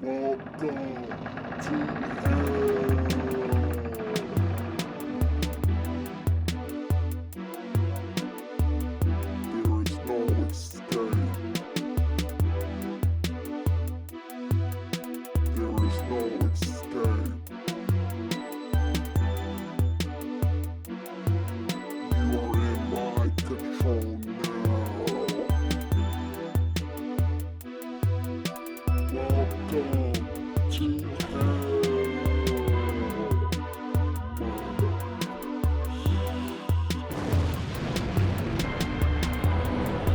Welcome to hell. There is no escape. There is no escape. You are in my control now. Welcome to hell.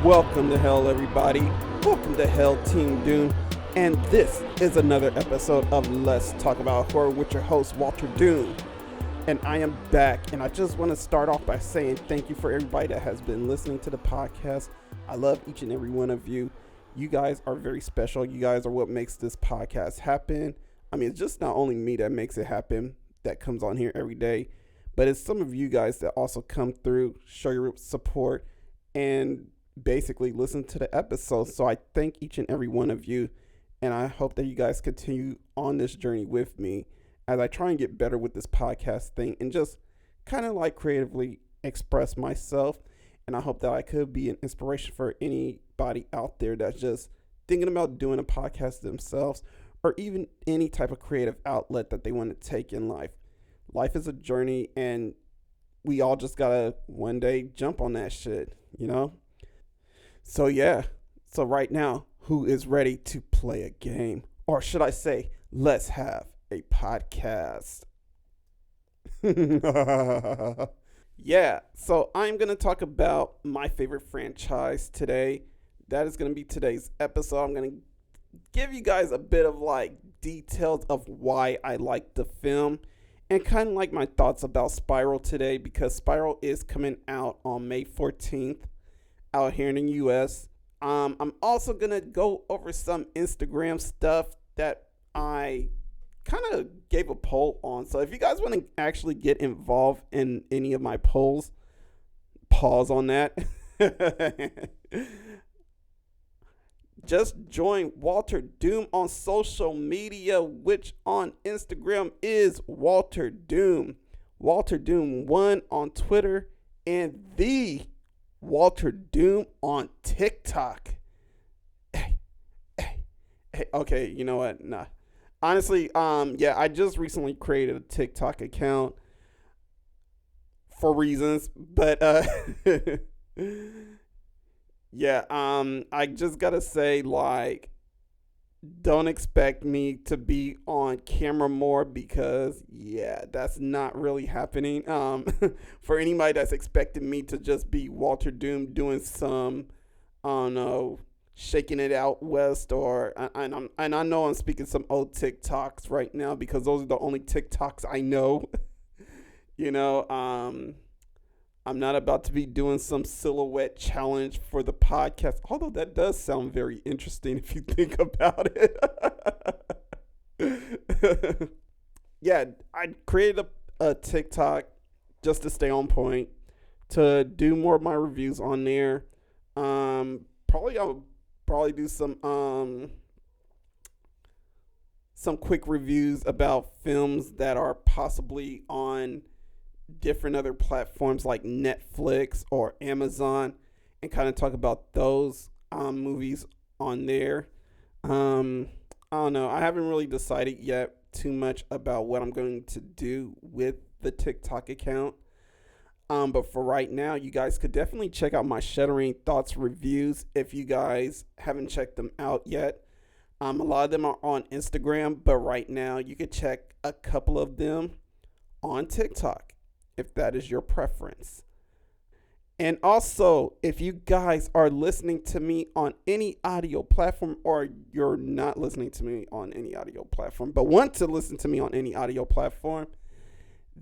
Welcome to hell, everybody. Welcome to Hell Team Doom. And this is another episode of Let's Talk About Horror with your host, Walterdoom. And I am back. And I just want to start off by saying thank you for everybody that has been listening to the podcast. I love each and every one of you. You guys are very special. You guys are what makes this podcast happen. I mean, it's just not only me that makes it happen, that comes on here every day, but it's some of you guys that also come through, show your support, and basically listen to the episodes. So I thank each and every one of you, and I hope that you guys continue on this journey with me as I try and get better with this podcast thing and just kind of like creatively express myself. And I hope that I could be an inspiration for anybody out there that's just thinking about doing a podcast themselves, or even any type of creative outlet that they want to take in life. Life is a journey, and we all just gotta one day jump on that shit, you know? So yeah, so right now, who is ready to play a game? Or should I say, let's have a podcast. Yeah, so I'm going to talk about my favorite franchise today. That is going to be today's episode. I'm going to give you guys a bit of like details of why I like the film and kind of like my thoughts about Spiral today, because Spiral is coming out on May 14th out here in the US. I'm also going to go over some Instagram stuff that I kind of gave a poll on. So if you guys want to actually get involved in any of my polls, pause on that. Just join Walterdoom on social media, which on Instagram is Walterdoom. Walterdoom1 on Twitter, and the Walterdoom on TikTok. Hey, okay, you know what? Nah. Honestly, yeah, I just recently created a TikTok account for reasons, but yeah, I just gotta say, like, don't expect me to be on camera more, because yeah, that's not really happening. For anybody that's expecting me to just be Walterdoom doing some, I don't know, shaking it out west, or and I know I'm speaking some old TikToks right now because those are the only TikToks I know. You know, I'm not about to be doing some silhouette challenge for the podcast, although that does sound very interesting if you think about it. Yeah, I created a TikTok just to stay on point, to do more of my reviews on there. Probably do some quick reviews about films that are possibly on different other platforms like Netflix or Amazon, and kind of talk about those movies on there. I don't know. I haven't really decided yet too much about what I'm going to do with the TikTok account. But for right now, you guys could definitely check out my Shuddering Thoughts reviews if you guys haven't checked them out yet. A lot of them are on Instagram, but right now you could check a couple of them on TikTok if that is your preference. And also, if you guys are listening to me on any audio platform, or you're not listening to me on any audio platform, but want to listen to me on any audio platform,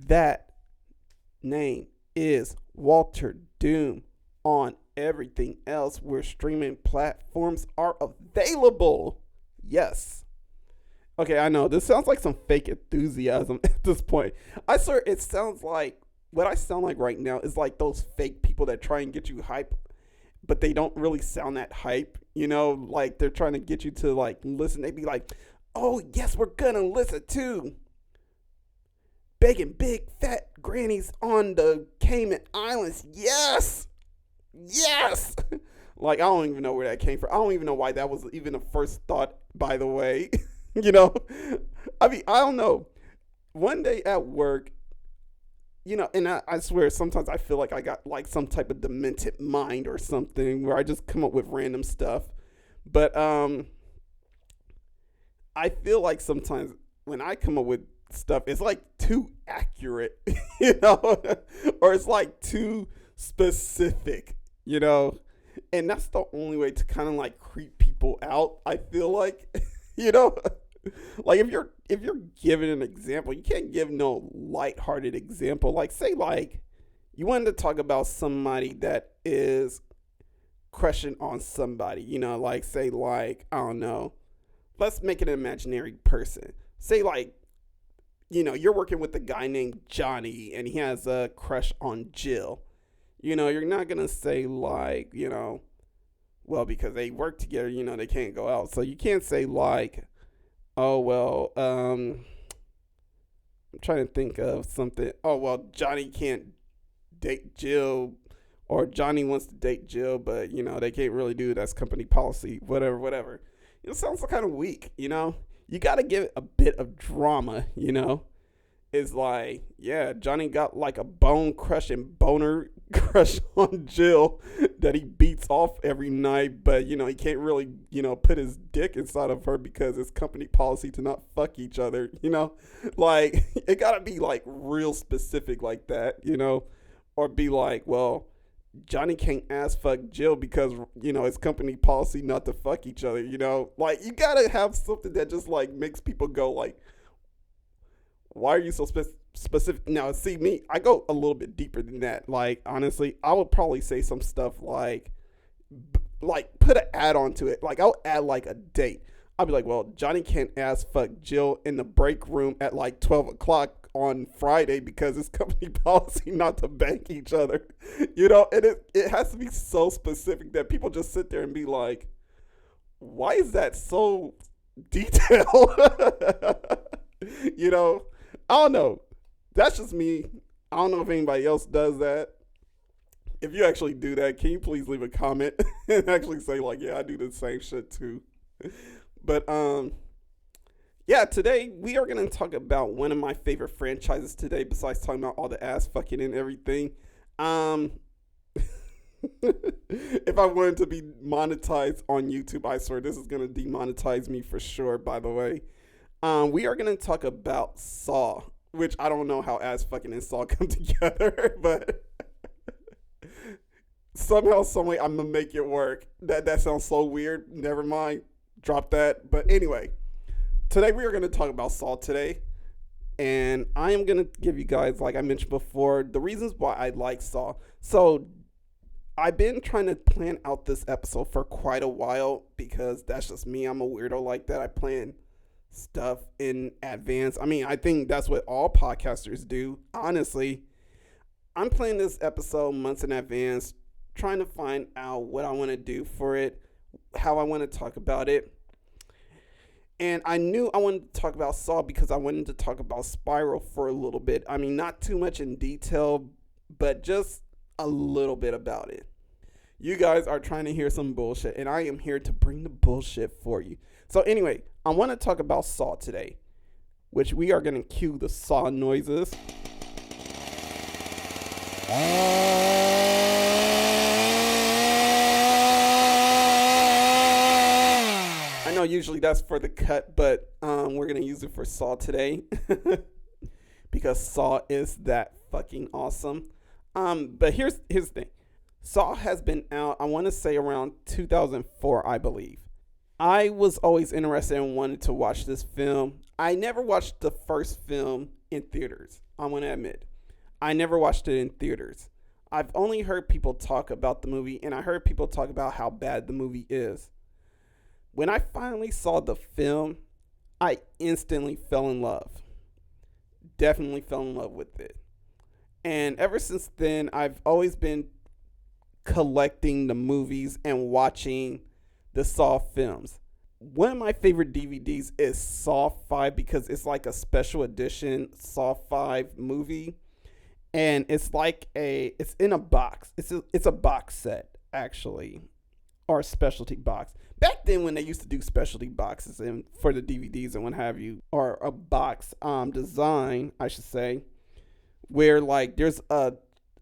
that name is Walterdoom on everything else where streaming platforms are available. Yes. Okay, I know this sounds like some fake enthusiasm at this point. I swear it sounds like, what I sound like right now is like those fake people that try and get you hype, but they don't really sound that hype. You know, like they're trying to get you to like listen. They be like, Oh, yes, we're gonna listen to Begging Big Fat Grannies on the Cayman Islands. Yes! Yes! Like, I don't even know where that came from. I don't even know why that was even a first thought, by the way. you know? I mean, I don't know. One day at work, and I swear sometimes I feel like I got like some type of demented mind or something where I just come up with random stuff. But I feel like sometimes when I come up with stuff, it's like too accurate, or it's like too specific, and that's the only way to kind of like creep people out. I feel like, you know, like if you're giving an example, you can't give no lighthearted example. Like say like you wanted to talk about somebody that is crushing on somebody, like say like I don't know. Let's make it an imaginary person. Say like you're working with a guy named Johnny and he has a crush on Jill. You're not going to say like, well, because they work together, they can't go out. So you can't say like, oh, well, I'm trying to think of something. Oh, well, Johnny can't date Jill or Johnny wants to date Jill, but, they can't really do it. That's company policy, whatever. It sounds kind of weak, You got to give it a bit of drama, It's like, yeah, Johnny got like a bone-crushing boner crush on Jill that he beats off every night, but, he can't really, put his dick inside of her because it's company policy to not fuck each other, Like, it got to be like real specific like that, Or be like, well, Johnny can't ass fuck Jill because, it's company policy not to fuck each other, Like, you got to have something that just, like, makes people go, like, why are you so specific? Now, see, me, I go a little bit deeper than that. Like, honestly, I would probably say some stuff like put an add on to it. Like, I'll add, like, a date. I'll be like, well, Johnny can't ass fuck Jill in the break room at, like, 12 o'clock on Friday because it's company policy not to bank each other. And it has to be so specific that people just sit there and be like, why is that so detailed? I don't know. That's just me. I don't know if anybody else does that. If you actually do that, can you please leave a comment and actually say like, yeah, I do the same shit too. But yeah, today we are going to talk about one of my favorite franchises today besides talking about all the ass fucking and everything. If I wanted to be monetized on YouTube, I swear this is going to demonetize me for sure, by the way. We are going to talk about Saw, which I don't know how ass fucking and Saw come together, but somehow, someway, I'm going to make it work. That sounds so weird. Never mind. Drop that. But anyway, today we are going to talk about Saw today. And I am going to give you guys, like I mentioned before, the reasons why I like Saw. So I've been trying to plan out this episode for quite a while because that's just me. I'm a weirdo like that. I plan stuff in advance. I mean, I think that's what all podcasters do. Honestly, I'm planning this episode months in advance, trying to find out what I want to do for it, how I want to talk about it. And I knew I wanted to talk about Saw because I wanted to talk about Spiral for a little bit. I mean, not too much in detail, but just a little bit about it. You guys are trying to hear some bullshit, and I am here to bring the bullshit for you. So anyway, I want to talk about Saw today, which we are going to cue the Saw noises. I know usually that's for the cut, but we're going to use it for Saw today because Saw is that fucking awesome. But here's the thing. Saw has been out, I want to say around 2004, I believe. I was always interested and wanted to watch this film. I never watched the first film in theaters, I want to admit. I never watched it in theaters. I've only heard people talk about the movie, and I heard people talk about how bad the movie is. When I finally saw the film, I instantly fell in love. Definitely fell in love with it. And ever since then, I've always been collecting the movies and watching the Saw films. one of my favorite DVDs is Saw 5 because it's like a special edition Saw 5 movie. And it's in a box. It's a box set, actually, or a specialty box. Back then when they used to do specialty boxes and for the DVDs and what have you, or a box design, I should say, where like there's a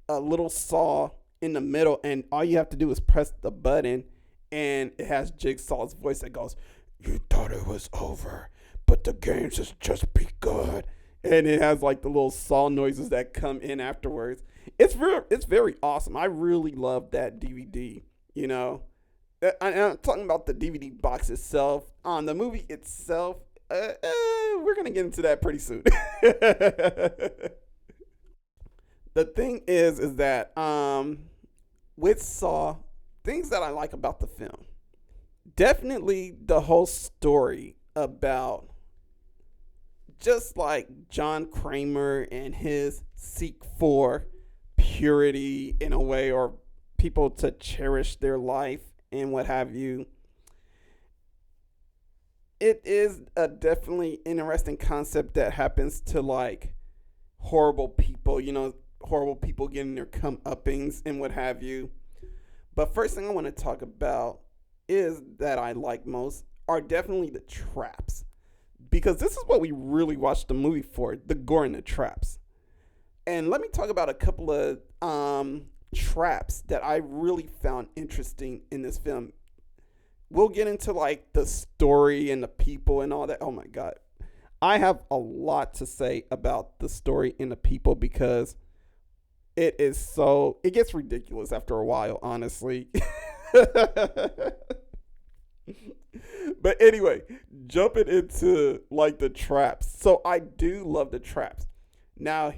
little saw in the middle and all you have to do is press the button and it has Jigsaw's voice that goes, "You thought it was over, but the games has just begun." And it has like the little saw noises that come in afterwards. It's very awesome. I really love that DVD, you know. I'm talking about the DVD box itself. The movie itself, we're going to get into that pretty soon. The thing is that with Saw, things that I like about the film, definitely the whole story about just like John Kramer and his seek for purity in a way, or people to cherish their life and what have you. It is a definitely interesting concept that happens to like horrible people, you know, horrible people getting their comeuppings and what have you. But first thing I want to talk about is that I like most are definitely the traps. Because this is what we really watched the movie for, the gore and the traps. And let me talk about a couple of traps that I really found interesting in this film. We'll get into like the story and the people and all that. Oh my God. I have a lot to say about the story and the people because it gets ridiculous after a while, honestly. But anyway, jumping into like the traps. So I do love the traps. Now,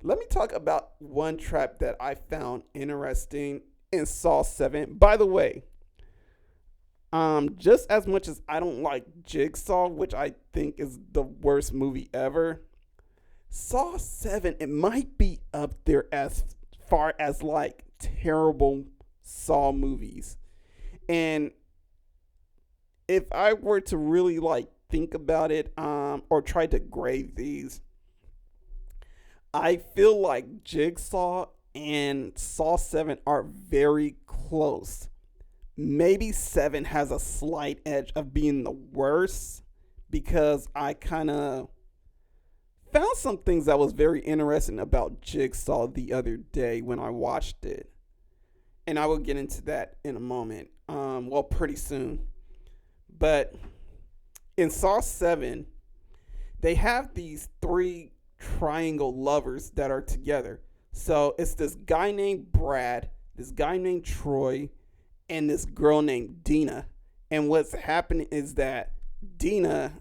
let me talk about one trap that I found interesting in Saw 7. By the way, just as much as I don't like Jigsaw, which I think is the worst movie ever, Saw 7, it might be up there as far as like terrible Saw movies. And if I were to really like think about it, or try to grade these, I feel like Jigsaw and Saw 7 are very close. Maybe 7 has a slight edge of being the worst because I kind of found some things that was very interesting about Jigsaw the other day when I watched it. And I will get into that in a moment. Pretty soon. But in Saw 7, they have these 3 triangle lovers that are together. So it's this guy named Brad, this guy named Troy, and this girl named Dina. And what's happening is that Dina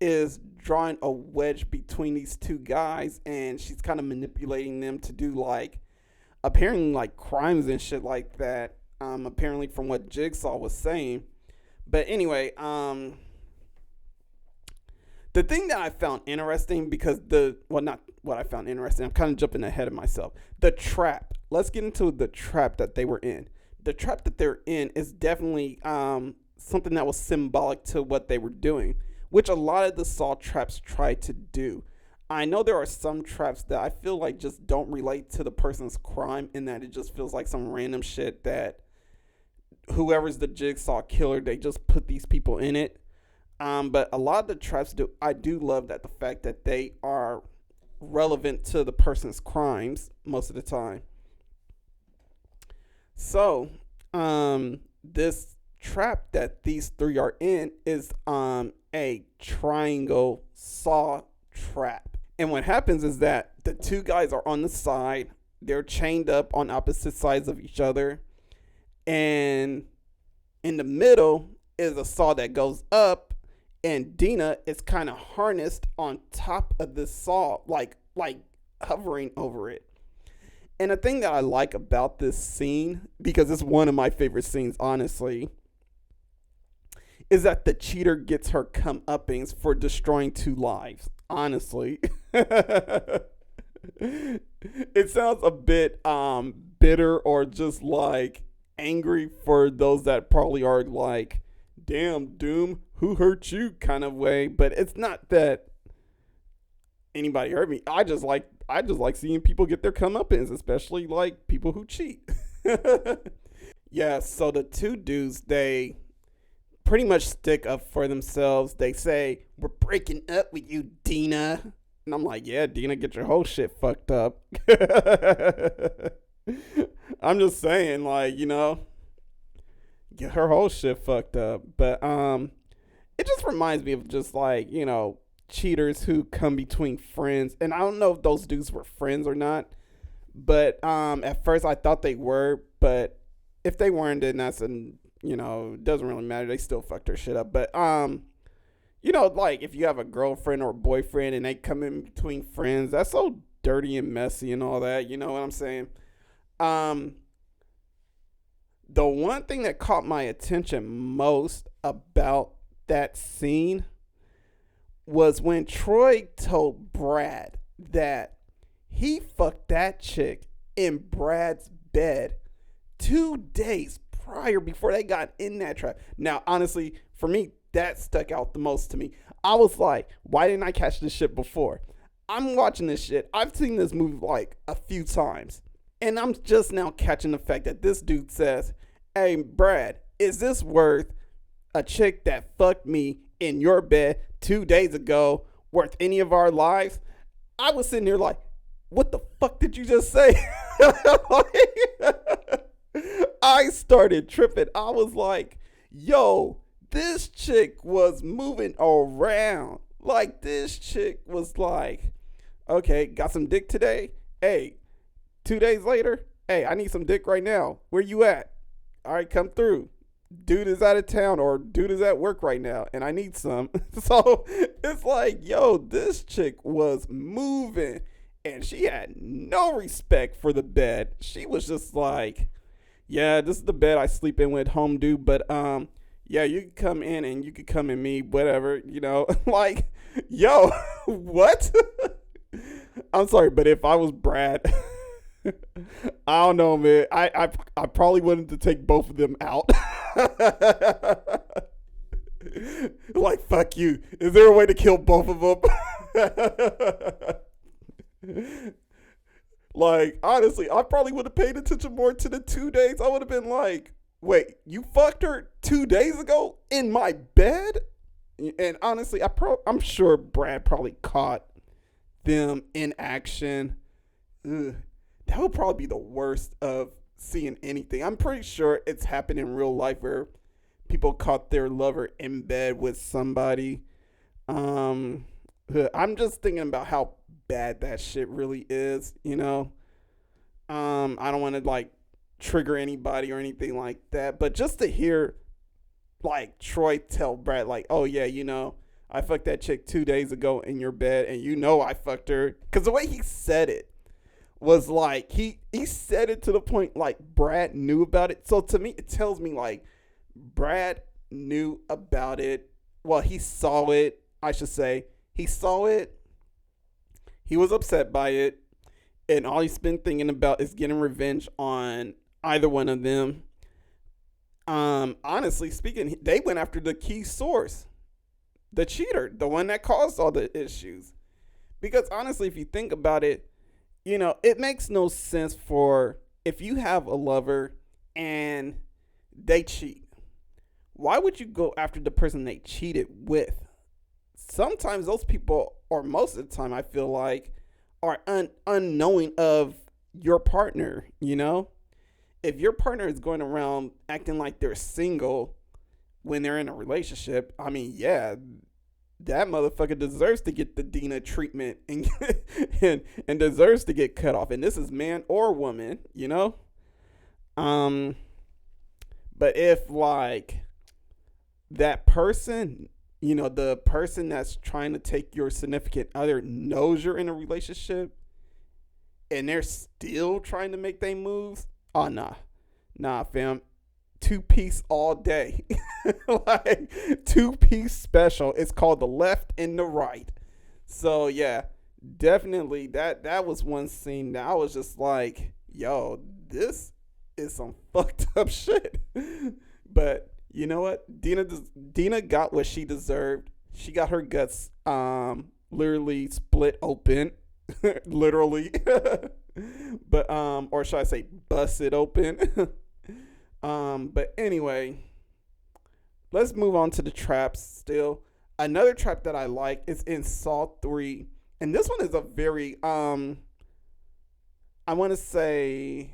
is drawing a wedge between these 2 guys, and she's kind of manipulating them to do like apparently like crimes and shit like that. Apparently from what Jigsaw was saying. But anyway, the thing that I found interesting, because not what I found interesting, I'm kind of jumping ahead of myself. The trap. Let's get into the trap that they were in. The trap that they're in is definitely something that was symbolic to what they were doing, which a lot of the Saw traps try to do. I know there are some traps that I feel like just don't relate to the person's crime, in that it just feels like some random shit that whoever's the Jigsaw killer, they just put these people in it. But a lot of the traps I do love that the fact that they are relevant to the person's crimes most of the time. So, this trap that these 3 are in is a triangle saw trap. And what happens is that the 2 guys are on the side. They're chained up on opposite sides of each other. And in the middle is a saw that goes up, and Dina is kind of harnessed on top of this saw, like hovering over it. And the thing that I like about this scene, because it's one of my favorite scenes, honestly, is that the cheater gets her comeuppings for destroying 2 lives. Honestly. It sounds a bit bitter or just like angry for those that probably are like damn, Doom, who hurt you kind of way. But it's not that anybody hurt me. I just like seeing people get their comeuppance, especially like people who cheat. Yeah, so the two dudes, they pretty much stick up for themselves. They say, "We're breaking up with you, Dina." And I'm like, yeah, Dina, get your whole shit fucked up. I'm just saying, like, get her whole shit fucked up. But it just reminds me of just like, cheaters who come between friends. And I don't know if those dudes were friends or not. But at first I thought they were, but if they weren't, then that's it doesn't really matter. They still fucked her shit up. But like if you have a girlfriend or a boyfriend and they come in between friends, that's so dirty and messy and all that. You know what I'm saying? The one thing that caught my attention most about that scene was when Troy told Brad that he fucked that chick in Brad's bed 2 days prior before they got in that trap. Now, honestly, for me, that stuck out the most to me. I was like, why didn't I catch this shit before? I'm watching this shit. I've seen this movie like a few times. And I'm just now catching the fact that this dude says, "Hey, Brad, is this worth a chick that fucked me in your bed 2 days ago worth any of our lives?" I was sitting there like, what the fuck did you just say? I started tripping. I was like, yo, this chick was moving around. Like, this chick was like, okay, got some dick today? Hey, 2 days later? Hey, I need some dick right now. Where you at? All right, come through. Dude is out of town or dude is at work right now and I need some. So it's like, yo, this chick was moving and she had no respect for the bed. She was just like, yeah, this is the bed I sleep in with, home dude, but yeah, you can come in and you can come in me, whatever, like, yo, what? I'm sorry, but if I was Brad, I don't know, man. I probably wanted to take both of them out. Like, fuck you. Is there a way to kill both of them? Like, honestly, I probably would have paid attention more to the 2 days. I would have been like, wait, you fucked her 2 days ago in my bed? And honestly, I'm sure Brad probably caught them in action. Ugh. That would probably be the worst of seeing anything. I'm pretty sure it's happened in real life where people caught their lover in bed with somebody. I'm just thinking about how bad that shit really is, I don't want to like trigger anybody or anything like that, but just to hear like Troy tell Brad like, oh yeah, I fucked that chick 2 days ago in your bed and I fucked her, because the way he said it was like he said it to the point like Brad knew about it. So to me, it tells me like Brad knew about it. Well, he saw it, I should say. He saw it. He was upset by it. And all he's been thinking about is getting revenge on either one of them. Honestly speaking, they went after the key source, the cheater, the one that caused all the issues. Because honestly, if you think about it, it makes no sense for if you have a lover and they cheat, why would you go after the person they cheated with? Sometimes those people, or most of the time, I feel like, are unknowing of your partner, If your partner is going around acting like they're single when they're in a relationship, I mean, yeah, that motherfucker deserves to get the Dina treatment and and deserves to get cut off. And this is man or woman, But if like that person, the person that's trying to take your significant other knows you're in a relationship and they're still trying to make their moves, oh nah, fam. 2-piece all day. Like 2-piece special. It's called the left and the right. So yeah, definitely that was one scene that I was just like, yo, this is some fucked up shit. But You know what? Dina got what she deserved. She got her guts literally split open, literally. But or should I say busted open? But anyway, let's move on to the traps still. Another trap that I like is in Saw 3. And this one is a very I want to say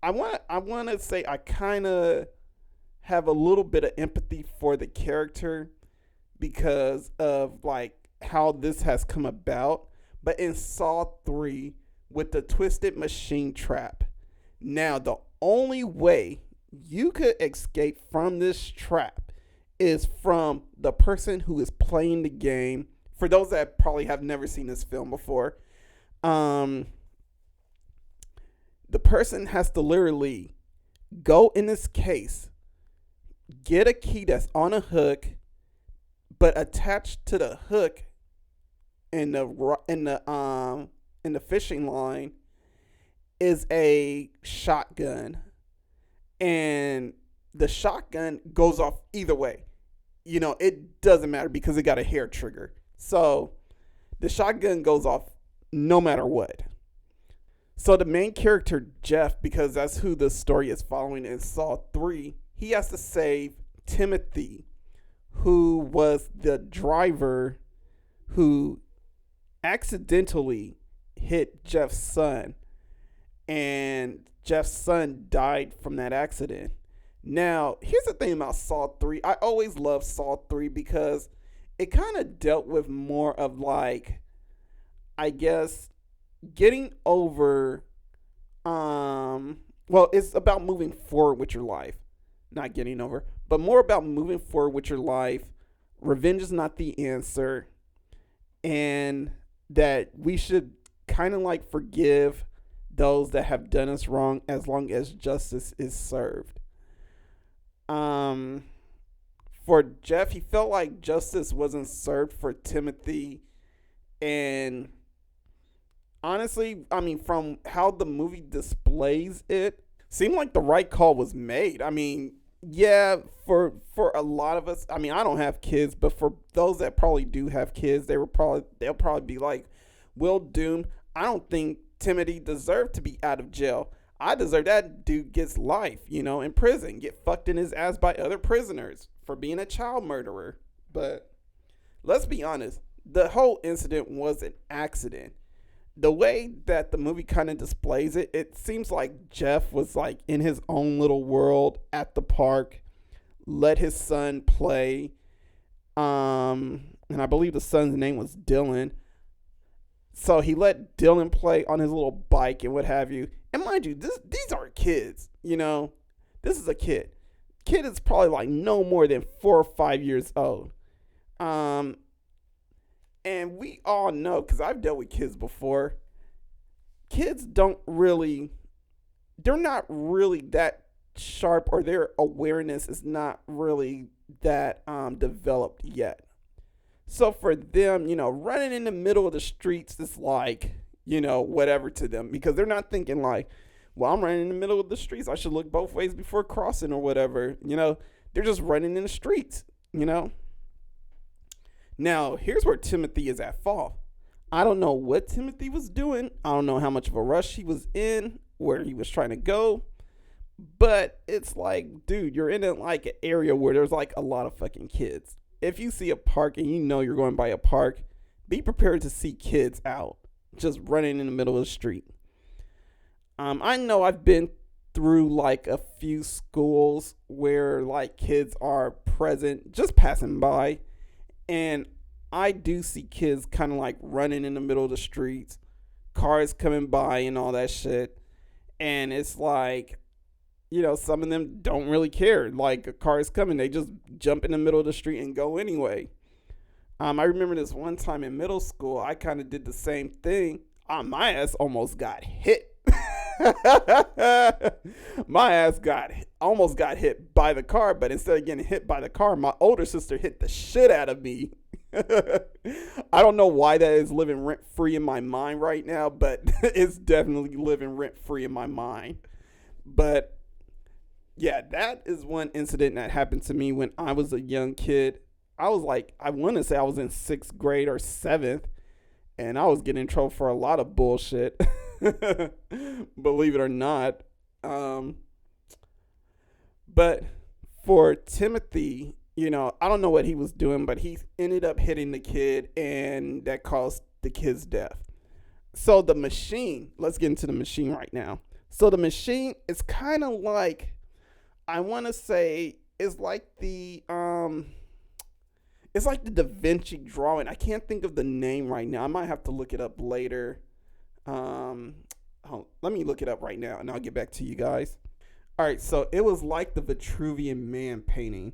I kind of have a little bit of empathy for the character because of like how this has come about. But in Saw 3 with the twisted machine trap, now the only way you could escape from this trap is from the person who is playing the game. For those that probably have never seen this film before, the person has to literally go in this case, get a key that's on a hook, but attached to the hook in the fishing line is a shotgun, and the shotgun goes off either way. You know, it doesn't matter because it got a hair trigger. So the shotgun goes off no matter what. So the main character, Jeff, because that's who the story is following in Saw 3, he has to save Timothy, who was the driver who accidentally hit Jeff's son. And Jeff's son died from that accident. Now, here's the thing about Saw 3. I always loved Saw 3 because it kind of dealt with more of like, I guess, getting over, it's about moving forward with your life. Not getting over, but more about moving forward with your life. Revenge is not the answer. And that we should kind of like forgive those that have done us wrong as long as justice is served. For Jeff, he felt like justice wasn't served for Timothy. And honestly, I mean, from how the movie displays it, seemed like the right call was made. I mean, yeah, for a lot of us, I mean, I don't have kids, but for those that probably do have kids, they'll probably be like, Walterdoom, I don't think Timothy deserved to be out of jail. I deserve that dude gets life, in prison, get fucked in his ass by other prisoners for being a child murderer. But let's be honest, the whole incident was an accident. The way that the movie kind of displays it, it seems like Jeff was like in his own little world at the park, let his son play. And I believe the son's name was Dylan. So he let Dylan play on his little bike and what have you. And mind you, these are kids, This is a kid. Kid is probably like no more than 4 or 5 years old. And we all know, because I've dealt with kids before, kids they're not really that sharp, or their awareness is not really that developed yet. So for them, running in the middle of the streets is like, whatever to them, because they're not thinking like, well, I'm running in the middle of the streets, I should look both ways before crossing or whatever. They're just running in the streets, Now, here's where Timothy is at fault. I don't know what Timothy was doing. I don't know how much of a rush he was in, where he was trying to go. But it's like, dude, you're in like an area where there's like a lot of fucking kids. If you see a park and you're going by a park, be prepared to see kids out just running in the middle of the street. I know I've been through like a few schools where like kids are present, just passing by. And I do see kids kind of like running in the middle of the streets, cars coming by and all that shit. And it's like, some of them don't really care. Like a car is coming, they just jump in the middle of the street and go anyway. I remember this one time in middle school, I kind of did the same thing. My ass almost got hit. My ass almost got hit by the car, but instead of getting hit by the car, my older sister hit the shit out of me. I don't know why that is living rent free in my mind right now, but it's definitely living rent free in my mind. But Yeah, that is one incident that happened to me when I was a young kid. I was like, I want to say I was in 6th grade or 7th, and I was getting in trouble for a lot of bullshit. Believe it or not. Um, but for Timothy, I don't know what he was doing, but he ended up hitting the kid, and that caused the kid's death. So the machine, let's get into the machine right now. So the machine is kind of like, I want to say, it's like the Da Vinci drawing. I can't think of the name right now. I might have to look it up later. Let me look it up right now, and I'll get back to you guys. All right, so it was like the Vitruvian Man Painting.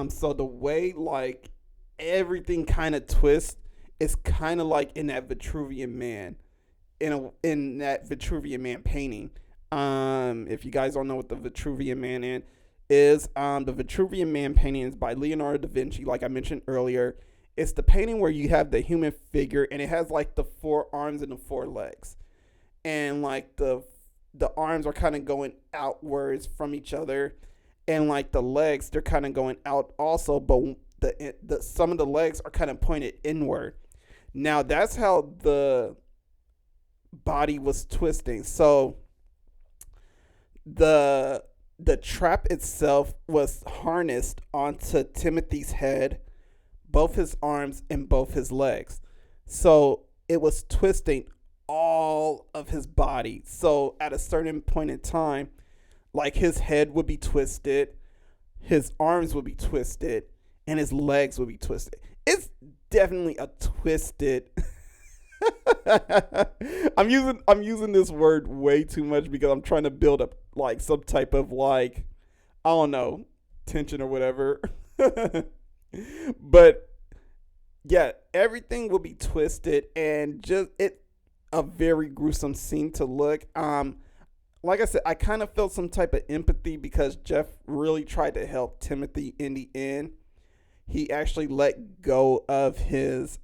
So the way like everything kind of twists, it's kind of like in that Vitruvian Man, in that Vitruvian Man painting. If you guys don't know what the Vitruvian Man is, the Vitruvian Man painting is by Leonardo da Vinci. Like I mentioned earlier, it's the painting where you have the human figure, and it has like the 4 arms and the 4 legs, and like the arms are kind of going outwards from each other, and like the legs, they're kind of going out also, but the some of the legs are kind of pointed inward. Now that's how the body was twisting. So the trap itself was harnessed onto Timothy's head, both his arms and both his legs. So it was twisting all of his body. So at a certain point in time, like his head would be twisted, his arms would be twisted, and his legs would be twisted. It's definitely a twisted. I'm using this word way too much because I'm trying to build up like some type of like, I don't know, tension or whatever. But yeah, everything will be twisted, and just a very gruesome scene to look. Like I said, I kind of felt some type of empathy because Jeff really tried to help Timothy in the end. He actually let go of his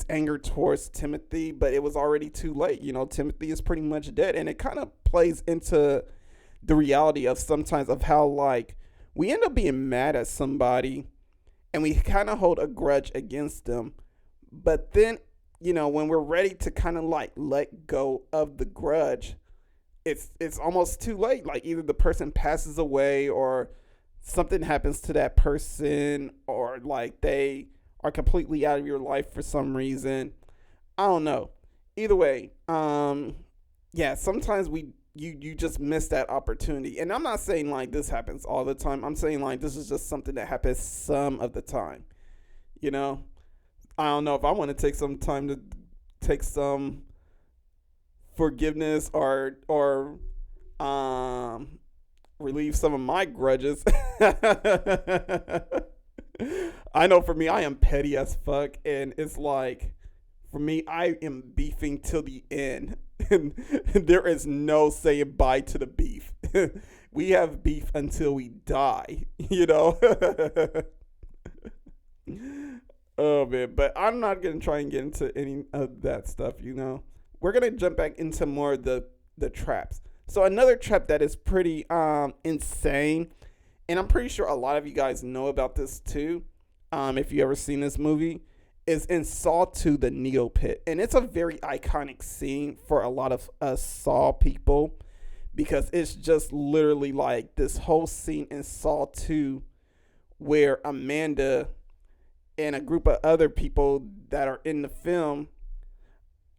anger towards Timothy, but it was already too late. Timothy is pretty much dead, and it kind of plays into the reality of sometimes of how like we end up being mad at somebody and we kind of hold a grudge against them, but then when we're ready to kind of like let go of the grudge, it's almost too late. Like either the person passes away or something happens to that person, or like they are completely out of your life for some reason. I don't know. Either way, yeah, sometimes you just miss that opportunity. And I'm not saying like this happens all the time. I'm saying like this is just something that happens some of the time. I don't know if I want to take some time to take some forgiveness or relieve some of my grudges. I know for me, I am petty as fuck, and it's like, for me, I am beefing till the end, and there is no saying bye to the beef. We have beef until we die, Oh man, but I'm not gonna try and get into any of that stuff. We're gonna jump back into more of the traps. So another trap that is pretty insane, and I'm pretty sure a lot of you guys know about this too, if you ever seen this movie, is in Saw 2, The Needle Pit. And it's a very iconic scene for a lot of us Saw people, because it's just literally like this whole scene in Saw 2 where Amanda and a group of other people that are in the film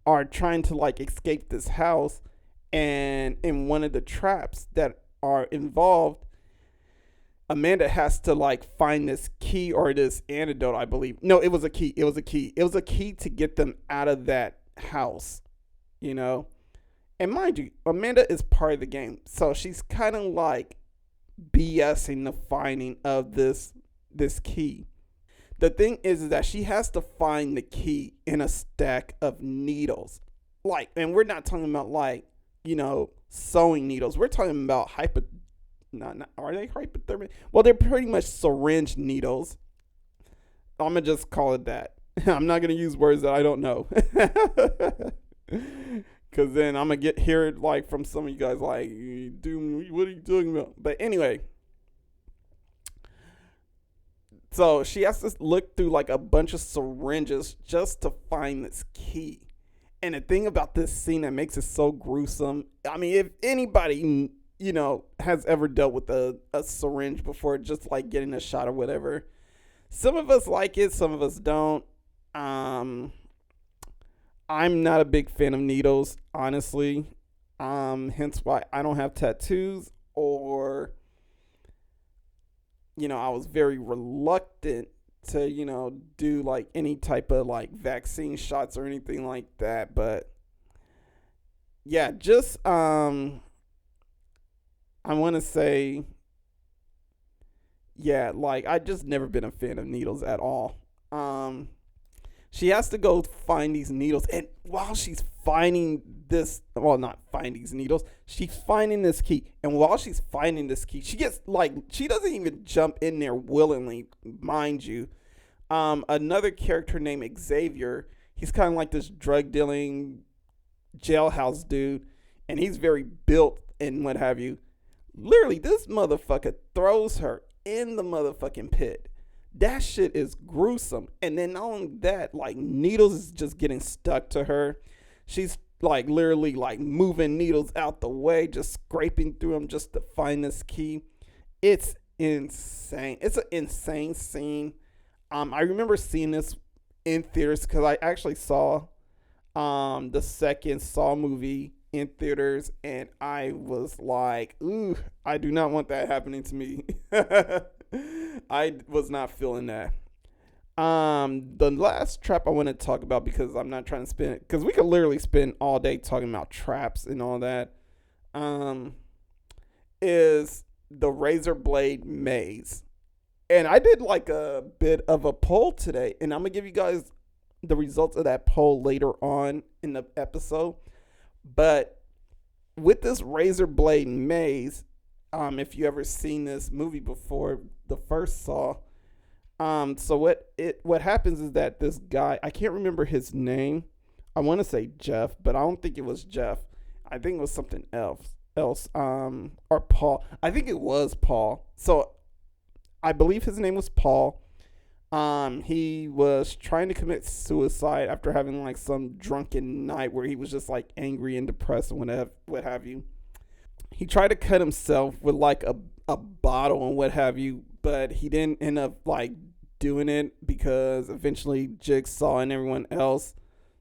are trying to like escape this house, and in one of the traps that are involved, Amanda has to like find this key or this antidote, I believe. No, it was a key. It was a key to get them out of that house, And mind you, Amanda is part of the game, so she's kind of like BSing the finding of this key. The thing is that she has to find the key in a stack of needles. Like, and we're not talking about like, sewing needles. We're talking about are they hypodermic? Well, they're pretty much syringe needles. I'm going to just call it that. I'm not going to use words that I don't know. Cause then I'm gonna hear it like from some of you guys like, dude, what are you talking about? But anyway, so she has to look through like a bunch of syringes just to find this key. And the thing about this scene that makes it so gruesome, I mean, if anybody, has ever dealt with a syringe before, just like getting a shot or whatever, some of us like it, some of us don't. I'm not a big fan of needles, honestly. Hence why I don't have tattoos, or I was very reluctant to, do like any type of like vaccine shots or anything like that. But yeah, just I want to say, yeah, like I just never been a fan of needles at all. She has to go find these needles, and while she's finding this, well, not find these needles, she's finding this key, and while she's finding this key, she gets like, she doesn't even jump in there willingly, mind you. Another character named Xavier, he's kind of like this drug dealing jailhouse dude, and he's very built and what have you. Literally, this motherfucker throws her in the motherfucking pit. That shit is gruesome. And then not only that, like, needles is just getting stuck to her. She's like literally like moving needles out the way, just scraping through them just to find this key. It's insane. It's an insane scene. I remember seeing this in theaters because I actually saw the second Saw movie in theaters, and I was like, ooh, I do not want that happening to me. I was not feeling that. The last trap I want to talk about, because I'm not trying to spend it, because we could literally spend all day talking about traps and all that, is the razor blade maze. And I did like a bit of a poll today, and I'm gonna give you guys the results of that poll later on in the episode. But with this razor blade maze, if you ever seen this movie before, the first Saw, so what happens is that this guy, I can't remember his name. I want to say Jeff, but I don't think it was Jeff. I think it was something else, or Paul. I think it was Paul. So I believe his name was Paul. He was trying to commit suicide after having like some drunken night where he was just like angry and depressed and what have you. He tried to cut himself with like a bottle and what have you, but he didn't end up like doing it because eventually Jigsaw and everyone else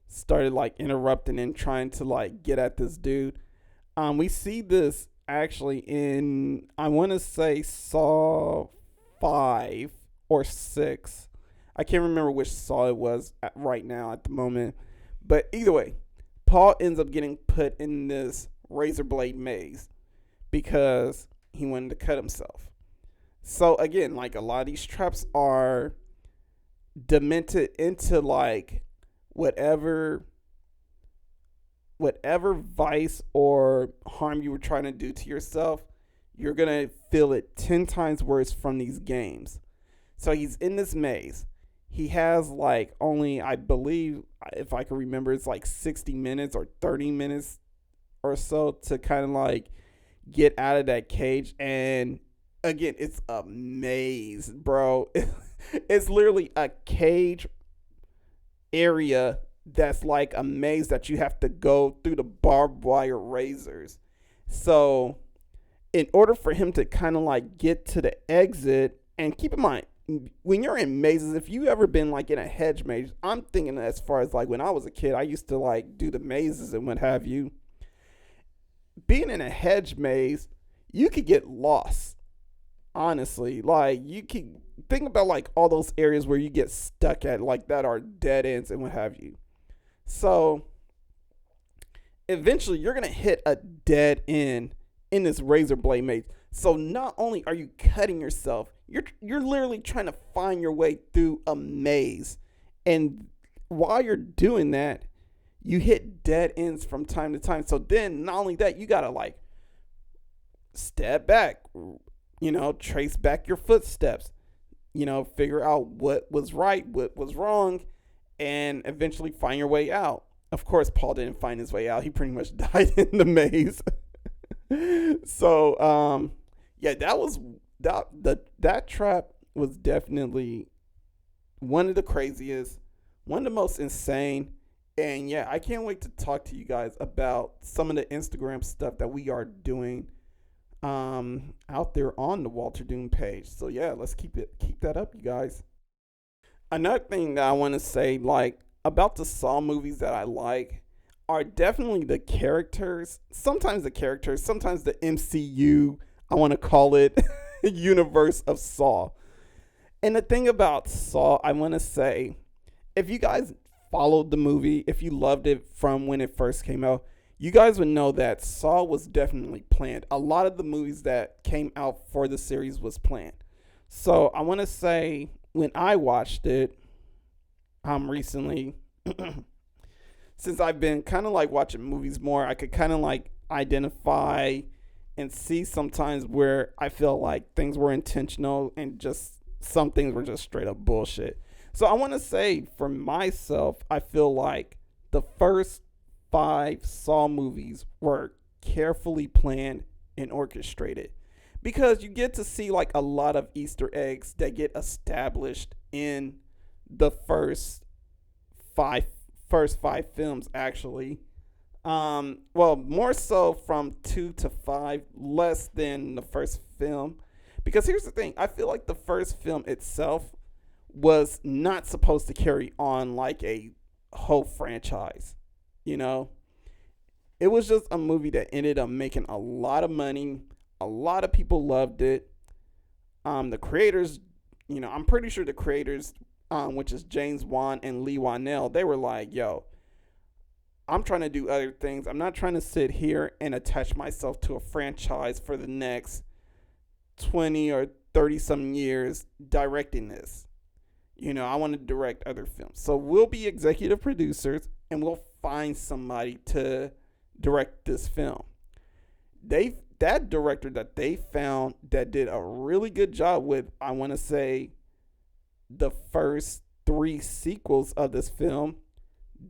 started like interrupting and trying to like get at this dude. We see this actually in, I want to say, Saw 5 or 6. I can't remember which Saw it was right now at the moment. But either way, Paul ends up getting put in this razor blade maze because he wanted to cut himself. So again, like, a lot of these traps are demented into like whatever vice or harm you were trying to do to yourself, you're going to feel it 10 times worse from these games. So he's in this maze. He has like only, I believe, if I can remember, it's like 60 minutes or 30 minutes or so to kind of like get out of that cage. And again, it's a maze, bro. It's literally a cage area that's like a maze that you have to go through the barbed wire razors. So in order for him to kind of like get to the exit, and keep in mind, when you're in mazes, if you ever been like in a hedge maze, I'm thinking as far as like when I was a kid, I used to like do the mazes and what have you. Being in a hedge maze, you could get lost. Honestly, like, you can think about like all those areas where you get stuck at, like, that are dead ends and what have you. So eventually you're gonna hit a dead end in this razor blade maze. So not only are you cutting yourself, you're literally trying to find your way through a maze. And while you're doing that, you hit dead ends from time to time. So then not only that, you gotta like step back, trace back your footsteps, figure out what was right, what was wrong, and eventually find your way out. Of course, Paul didn't find his way out. He pretty much died in the maze. So, yeah, that trap was definitely one of the craziest, one of the most insane. And yeah, I can't wait to talk to you guys about some of the Instagram stuff that we are doing out there on the Walterdoom page. So yeah, let's keep that up, you guys. Another thing that I want to say, like, about the Saw movies that I like are definitely the characters. Sometimes the MCU, I want to call it, universe of Saw. And the thing about Saw, I want to say, if you guys followed the movie, if you loved it from when it first came out, you guys would know that Saw was definitely planned. A lot of the movies that came out for the series was planned. So I want to say, when I watched it recently, since I've been kind of like watching movies more, I could kind of like identify and see sometimes where I feel like things were intentional and just some things were just straight up bullshit. So I want to say, for myself, I feel like the first 5 Saw movies were carefully planned and orchestrated, because you get to see like a lot of Easter eggs that get established in the first five films, actually. Well, more so from 2 to 5, less than the first film. Because here's the thing, I feel like the first film itself was not supposed to carry on like a whole franchise, you know? It was just a movie that ended up making a lot of money. A lot of people loved it. The creators, I'm pretty sure the creators, which is James Wan and Lee Wanell, they were like, yo, I'm trying to do other things. I'm not trying to sit here and attach myself to a franchise for the next 20 or 30 some years directing this. I want to direct other films. So we'll be executive producers and we'll find somebody to direct this film. That director that they found that did a really good job with, I want to say, the first 3 sequels of this film,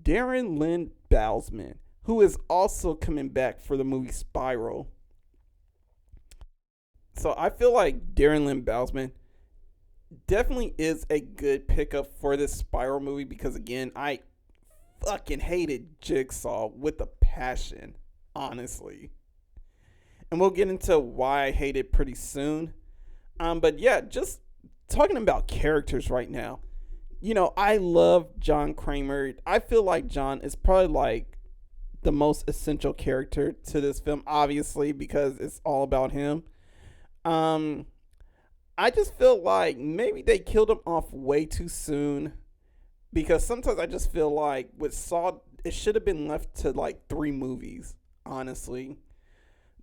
Darren Lynn Bousman, who is also coming back for the movie Spiral. So I feel like Darren Lynn Bousman definitely is a good pickup for this Spiral movie, because again, I fucking hated Jigsaw with a passion, honestly. And we'll get into why I hate it pretty soon. But yeah, just talking about characters right now. I love John Kramer. I feel like John is probably like the most essential character to this film, obviously, because it's all about him. I just feel like maybe they killed him off way too soon, because sometimes I just feel like with Saw, it should have been left to like 3 movies, honestly.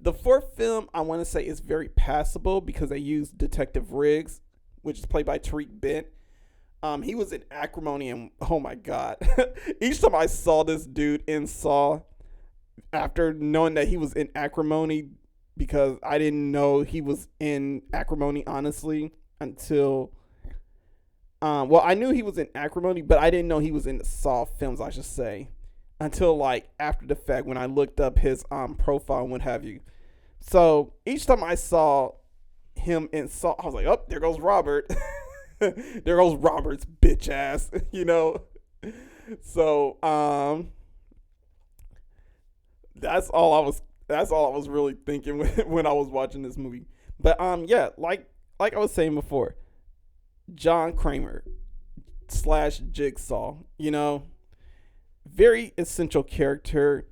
The 4th film, I want to say, is very passable because they used Detective Riggs, which is played by Tariq Bent. He was in Acrimony, and oh my god, each time I saw this dude in Saw, after knowing that he was in Acrimony, because I didn't know he was in Acrimony, honestly, until I knew he was in Acrimony, but I didn't know he was in the Saw films, I should say, until like after the fact when I looked up his profile and what have you. So each time I saw him in Saw, I was like, oh, there goes Robert. There goes Robert's bitch ass, So that's all I was really thinking when I was watching this movie. But yeah, like I was saying before, John Kramer / Jigsaw, very essential character.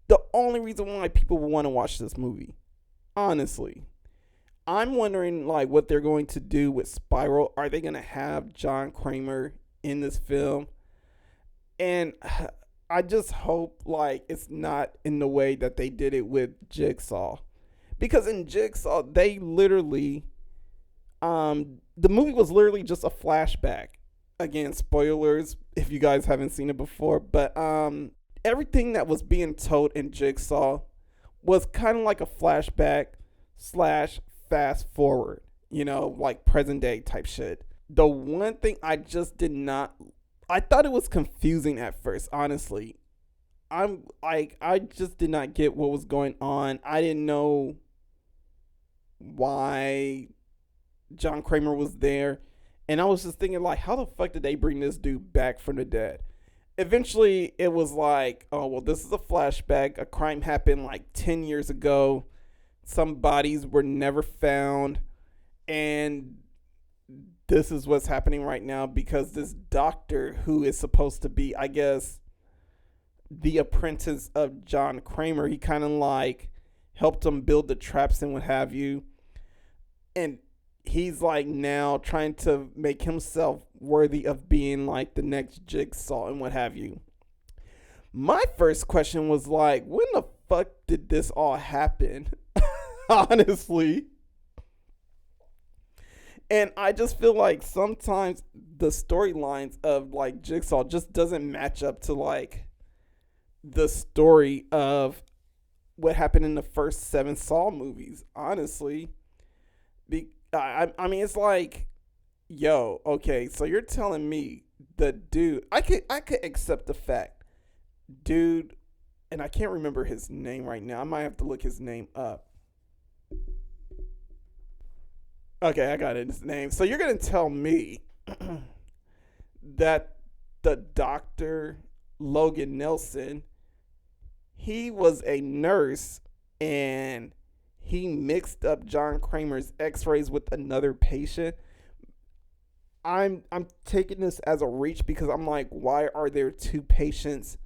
The only reason why people would want to watch this movie, honestly. I'm wondering like what they're going to do with Spiral. Are they going to have John Kramer in this film? And I just hope like it's not in the way that they did it with Jigsaw. Because in Jigsaw, they literally the movie was literally just a flashback. Again, spoilers if you guys haven't seen it before, but everything that was being told in Jigsaw was kind of like a flashback / fast forward, like present day type shit. The one thing I just did not, I thought it was confusing at first, honestly. I'm like, I just did not get what was going on. I didn't know why John Kramer was there. And I was just thinking, like, how the fuck did they bring this dude back from the dead? Eventually, it was like, oh, well, this is a flashback. A crime happened like 10 years ago. Some bodies were never found. And this is what's happening right now because this doctor, who is supposed to be, I guess, the apprentice of John Kramer, he kind of like helped him build the traps and what have you. And he's like now trying to make himself worthy of being like the next Jigsaw and what have you. My first question was like, when the fuck did this all happen? Honestly. And I just feel like sometimes the storylines of like Jigsaw just doesn't match up to like the story of what happened in the first 7 Saw movies, honestly. I mean, it's like, yo, okay, so you're telling me the dude, I could accept the fact, dude, and I can't remember his name right now. I might have to look his name up. Okay, I got his name. So you're gonna tell me that the doctor Logan Nelson, he was a nurse and he mixed up John Kramer's x-rays with another patient. I'm taking this as a reach because I'm like, why are there two patients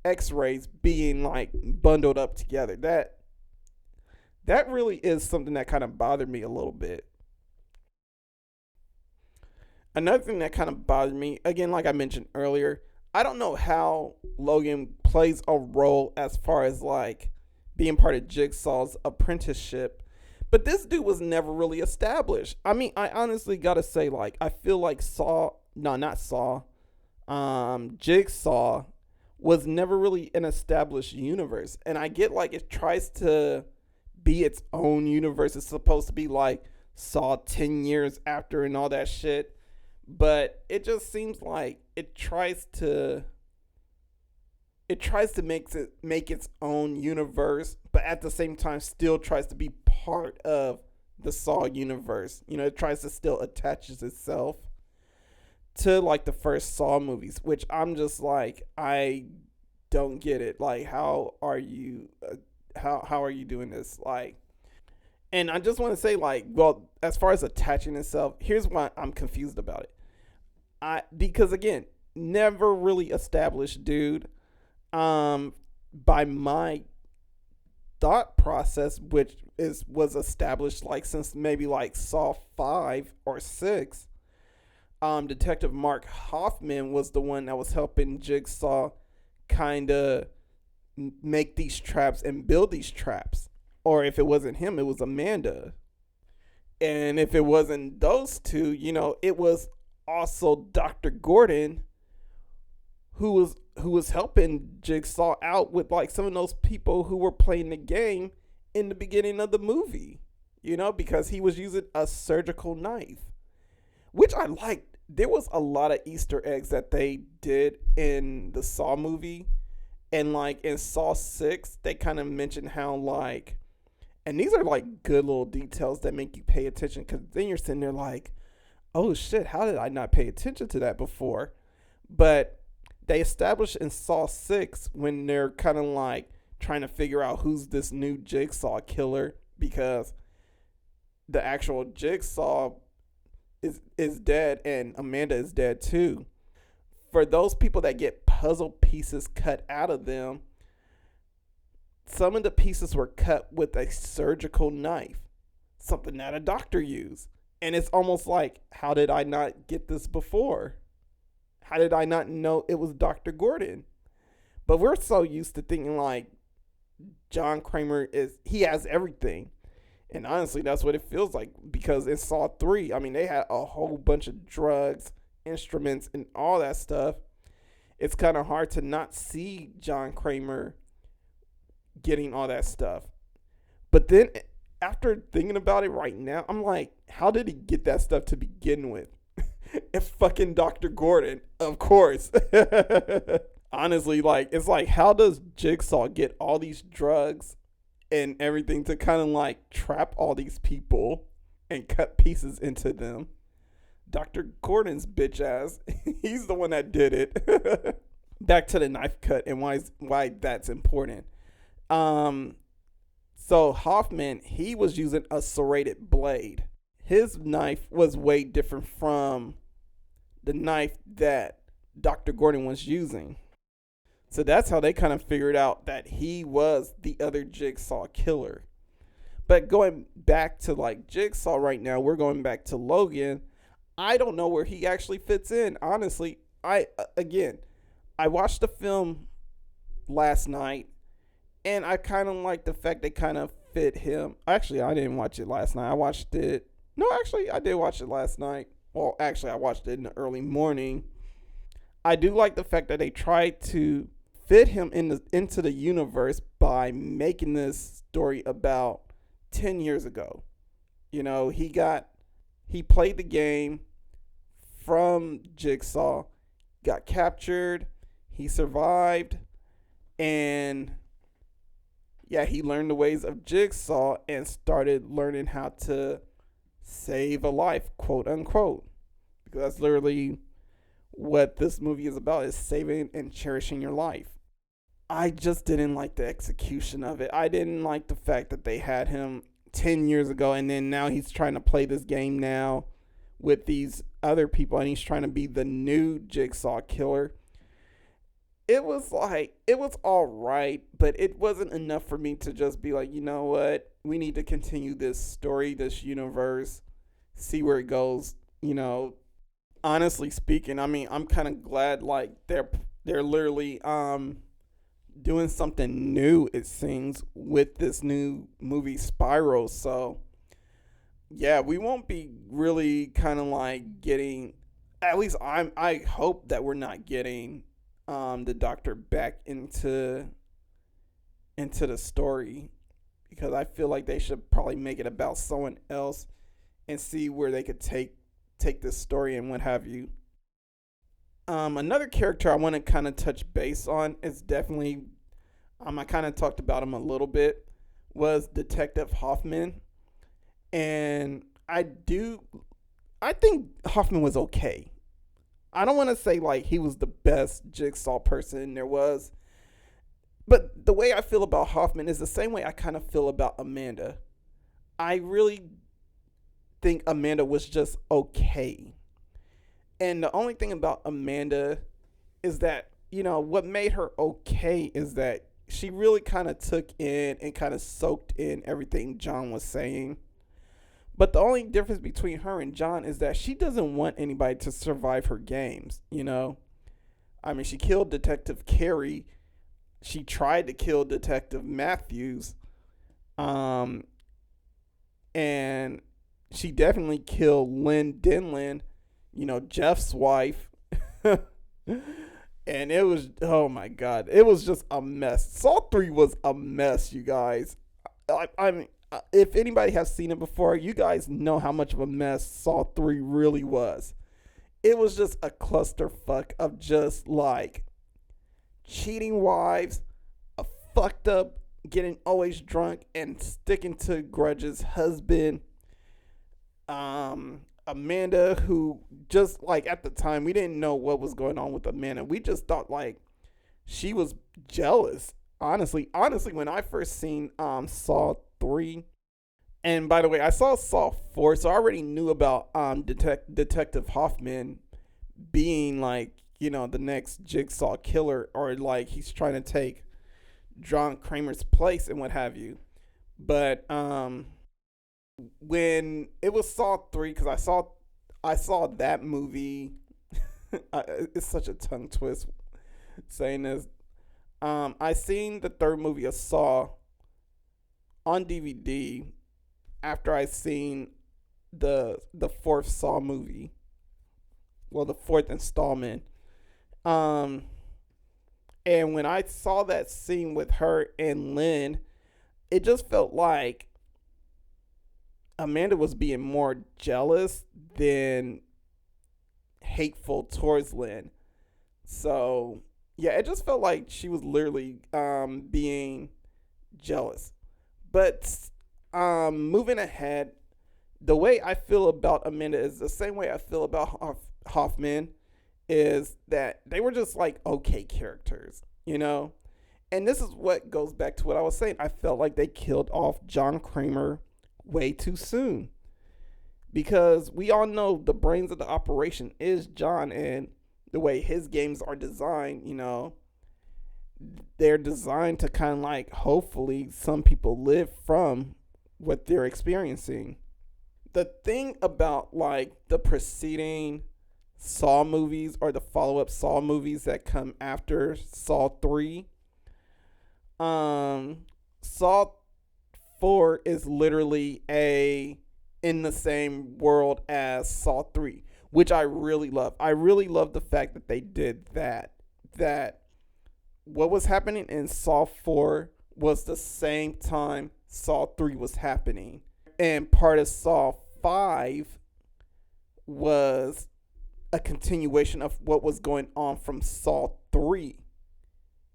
x-rays being like bundled up together? That really is something that kind of bothered me a little bit. Another thing that kind of bothered me, again, like I mentioned earlier, I don't know how Logan plays a role as far as like being part of Jigsaw's apprenticeship, but this dude was never really established. I mean, I honestly gotta say, like, I feel like Jigsaw was never really an established universe, and I get like it tries to be its own universe. It's supposed to be like Saw 10 years after and all that shit, but it just seems like it tries to make its own universe, but at the same time still tries to be part of the Saw universe. You know, it tries to still attaches itself to like the first Saw movies, which I'm just like, I don't get it. Like, how are you how are you doing this? Like, and I just want to say, like, well, as far as attaching itself, here's why I'm confused about it. Because again, never really established, dude. By my thought process, which was established like since maybe like Saw 5 or 6. Detective Mark Hoffman was the one that was helping Jigsaw kind of make these traps and build these traps. Or if it wasn't him, it was Amanda. And if it wasn't those two, it was also Dr. Gordon, who was helping Jigsaw out with like some of those people who were playing the game in the beginning of the movie, because he was using a surgical knife, which I liked. There was a lot of Easter eggs that they did in the Saw movie, and like in Saw 6, they kind of mentioned how like, and these are like good little details that make you pay attention, because then you're sitting there like, oh shit, how did I not pay attention to that before? But they established in Saw 6 when they're kind of like trying to figure out who's this new Jigsaw killer, because the actual Jigsaw is dead and Amanda is dead too. For those people that get puzzle pieces cut out of them, some of the pieces were cut with a surgical knife, something that a doctor used. And it's almost like, how did I not get this before? How did I not know it was Dr. Gordon? But we're so used to thinking like John Kramer he has everything. And honestly, that's what it feels like, because in Saw 3, I mean, they had a whole bunch of drugs, instruments, and all that stuff. It's kind of hard to not see John Kramer getting all that stuff. But then after thinking about it right now, I'm like, how did he get that stuff to begin with? If fucking Dr. Gordon, of course. Honestly, like it's like how does Jigsaw get all these drugs and everything to kind of like trap all these people and cut pieces into them? Dr. Gordon's bitch ass, he's the one that did it. Back to the knife cut and why that's important. Um, so Hoffman, he was using a serrated blade. His knife was way different from the knife that Dr. Gordon was using. So that's how they kind of figured out that he was the other Jigsaw killer. But going back to like Jigsaw right now, we're going back to Logan. I don't know where he actually fits in. Honestly, I watched the film last night and I kind of like the fact they kind of fit him. Actually, I didn't watch it last night. I watched it. No, actually, I did watch it last night. Well, actually, I watched it in the early morning. I do like the fact that they tried to fit him into the universe by making this story about 10 years ago. You know, he played the game from Jigsaw, got captured, he survived, and yeah, he learned the ways of Jigsaw and started learning how to save a life, quote unquote. Because that's literally what this movie is about, is saving and cherishing your life. I just didn't like the execution of it. I didn't like the fact that they had him 10 years ago and then now he's trying to play this game now with these other people and he's trying to be the new Jigsaw killer. It was all right, but it wasn't enough for me to just be like, you know what? We need to continue this story, this universe, see where it goes. You know, honestly speaking, I mean, I'm kind of glad like they're literally doing something new, it seems, with this new movie Spiral. So yeah, we won't be really kind of like getting, at least I hope that we're not getting the doctor back into the story, because I feel like they should probably make it about someone else and see where they could take this story and what have you. Another character I want to kind of touch base on is definitely, I kind of talked about him a little bit, was Detective Hoffman. And I think Hoffman was okay. I don't want to say like he was the best Jigsaw person there was, but the way I feel about Hoffman is the same way I kind of feel about Amanda. I really think Amanda was just okay. And the only thing about Amanda is that, you know, what made her okay is that she really kind of took in and kind of soaked in everything John was saying. But the only difference between her and John is that she doesn't want anybody to survive her games, you know? I mean, she killed Detective Carey. She tried to kill Detective Matthews. And she definitely killed Lynn Denlin, you know, Jeff's wife. And it was, oh my God, it was just a mess. Saw 3 was a mess, you guys. I mean, if anybody has seen it before, you guys know how much of a mess Saw 3 really was. It was just a clusterfuck of just like cheating wives, a fucked up, getting always drunk and sticking to grudges husband, Amanda, who just like at the time we didn't know what was going on with Amanda. We just thought like she was jealous. Honestly, when I first seen Saw 3, and by the way, I saw Saw 4, so I already knew about Detective Hoffman being like, you know, the next Jigsaw killer, or like he's trying to take John Kramer's place and what have you. But when it was Saw 3, because I saw that movie. It's such a tongue twist saying this. I seen the third movie of Saw on DVD after I seen the fourth Saw movie. Well, the fourth installment. And when I saw that scene with her and Lynn, it just felt like Amanda was being more jealous than hateful towards Lynn. So Yeah, it just felt like she was literally being jealous. But moving ahead, the way I feel about Amanda is the same way I feel about Hoffman, is that they were just like okay characters, you know? And this is what goes back to what I was saying. I felt like they killed off John Kramer way too soon. Because we all know the brains of the operation is John, and the way his games are designed, you know, they're designed to kind of like hopefully some people live from what they're experiencing. The thing about like the preceding Saw movies or the follow-up Saw movies that come after Saw 3, Saw 4 is literally a in the same world as Saw 3, which I really love. I really love the fact that they did that. That what was happening in Saw 4 was the same time Saw 3 was happening. And part of Saw 5 was a continuation of what was going on from Saw 3.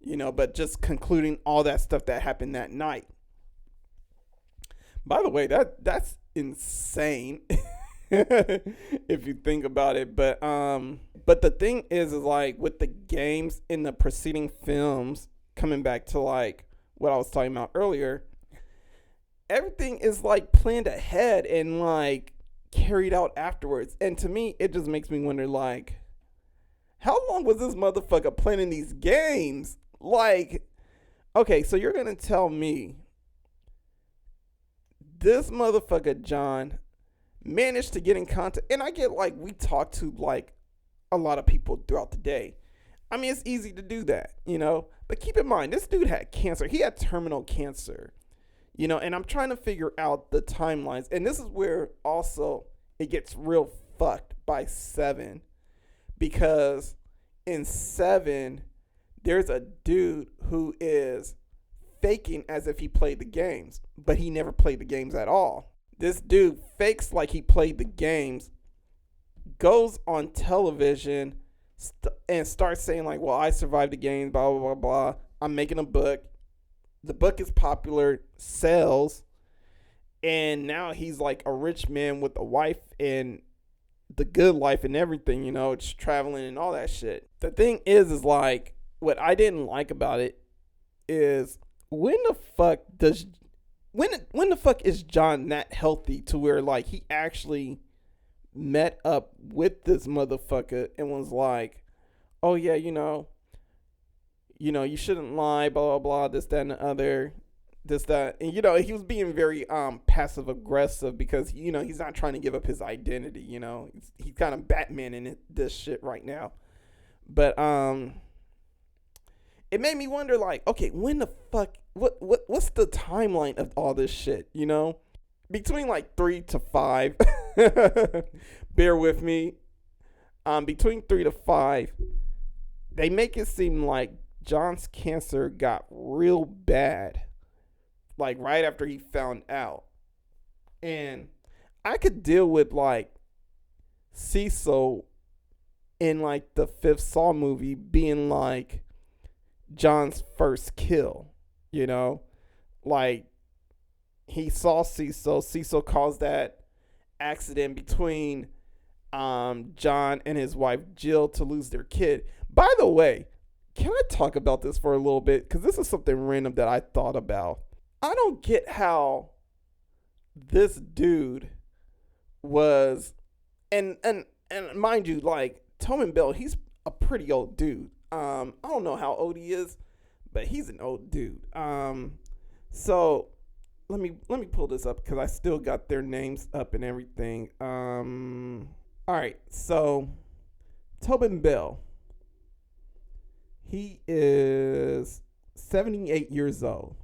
You know, but just concluding all that stuff that happened that night. By the way, that's insane if you think about it. But the thing is like with the games in the preceding films, coming back to like what I was talking about earlier, everything is like planned ahead and like carried out afterwards. And to me, it just makes me wonder like, how long was this motherfucker planning these games? Like, okay, so you're gonna tell me this motherfucker John managed to get in contact, and I get like we talk to like a lot of people throughout the day. I mean, it's easy to do that, you know, but keep in mind this dude had cancer. He had terminal cancer, you know, and I'm trying to figure out the timelines, and this is where also it gets real fucked by 7, because in 7 there's a dude who is faking as if he played the games, but he never played the games at all. This dude fakes like he played the games, goes on television and starts saying like, well, I survived the game, blah, blah, blah, blah. I'm making a book. The book is popular, sells, and now he's like a rich man with a wife and the good life and everything, you know, it's traveling and all that shit. The thing is like, what I didn't like about it is when the fuck is John that healthy to where like he actually met up with this motherfucker and was like, oh yeah, you know, you shouldn't lie, blah blah blah, this, that, and the other, this, that, and you know, he was being very passive aggressive because, you know, he's not trying to give up his identity, you know, he's kind of Batman in this shit right now. But it made me wonder like, okay, when the fuck, what's the timeline of all this shit, you know? Between like 3 to 5, bear with me, between 3 to 5, they make it seem like John's cancer got real bad, like right after he found out. And I could deal with like Cecil in like the 5th Saw movie being like John's first kill, you know, like he saw Cecil caused that accident between John and his wife Jill to lose their kid. By the way, can I talk about this for a little bit? Because this is something random that I thought about. I don't get how this dude was, and mind you, like Tobin Bell, he's a pretty old dude. I don't know how old he is, but he's an old dude. So let me pull this up because I still got their names up and everything. All right, so Tobin Bell, he is 78 years old.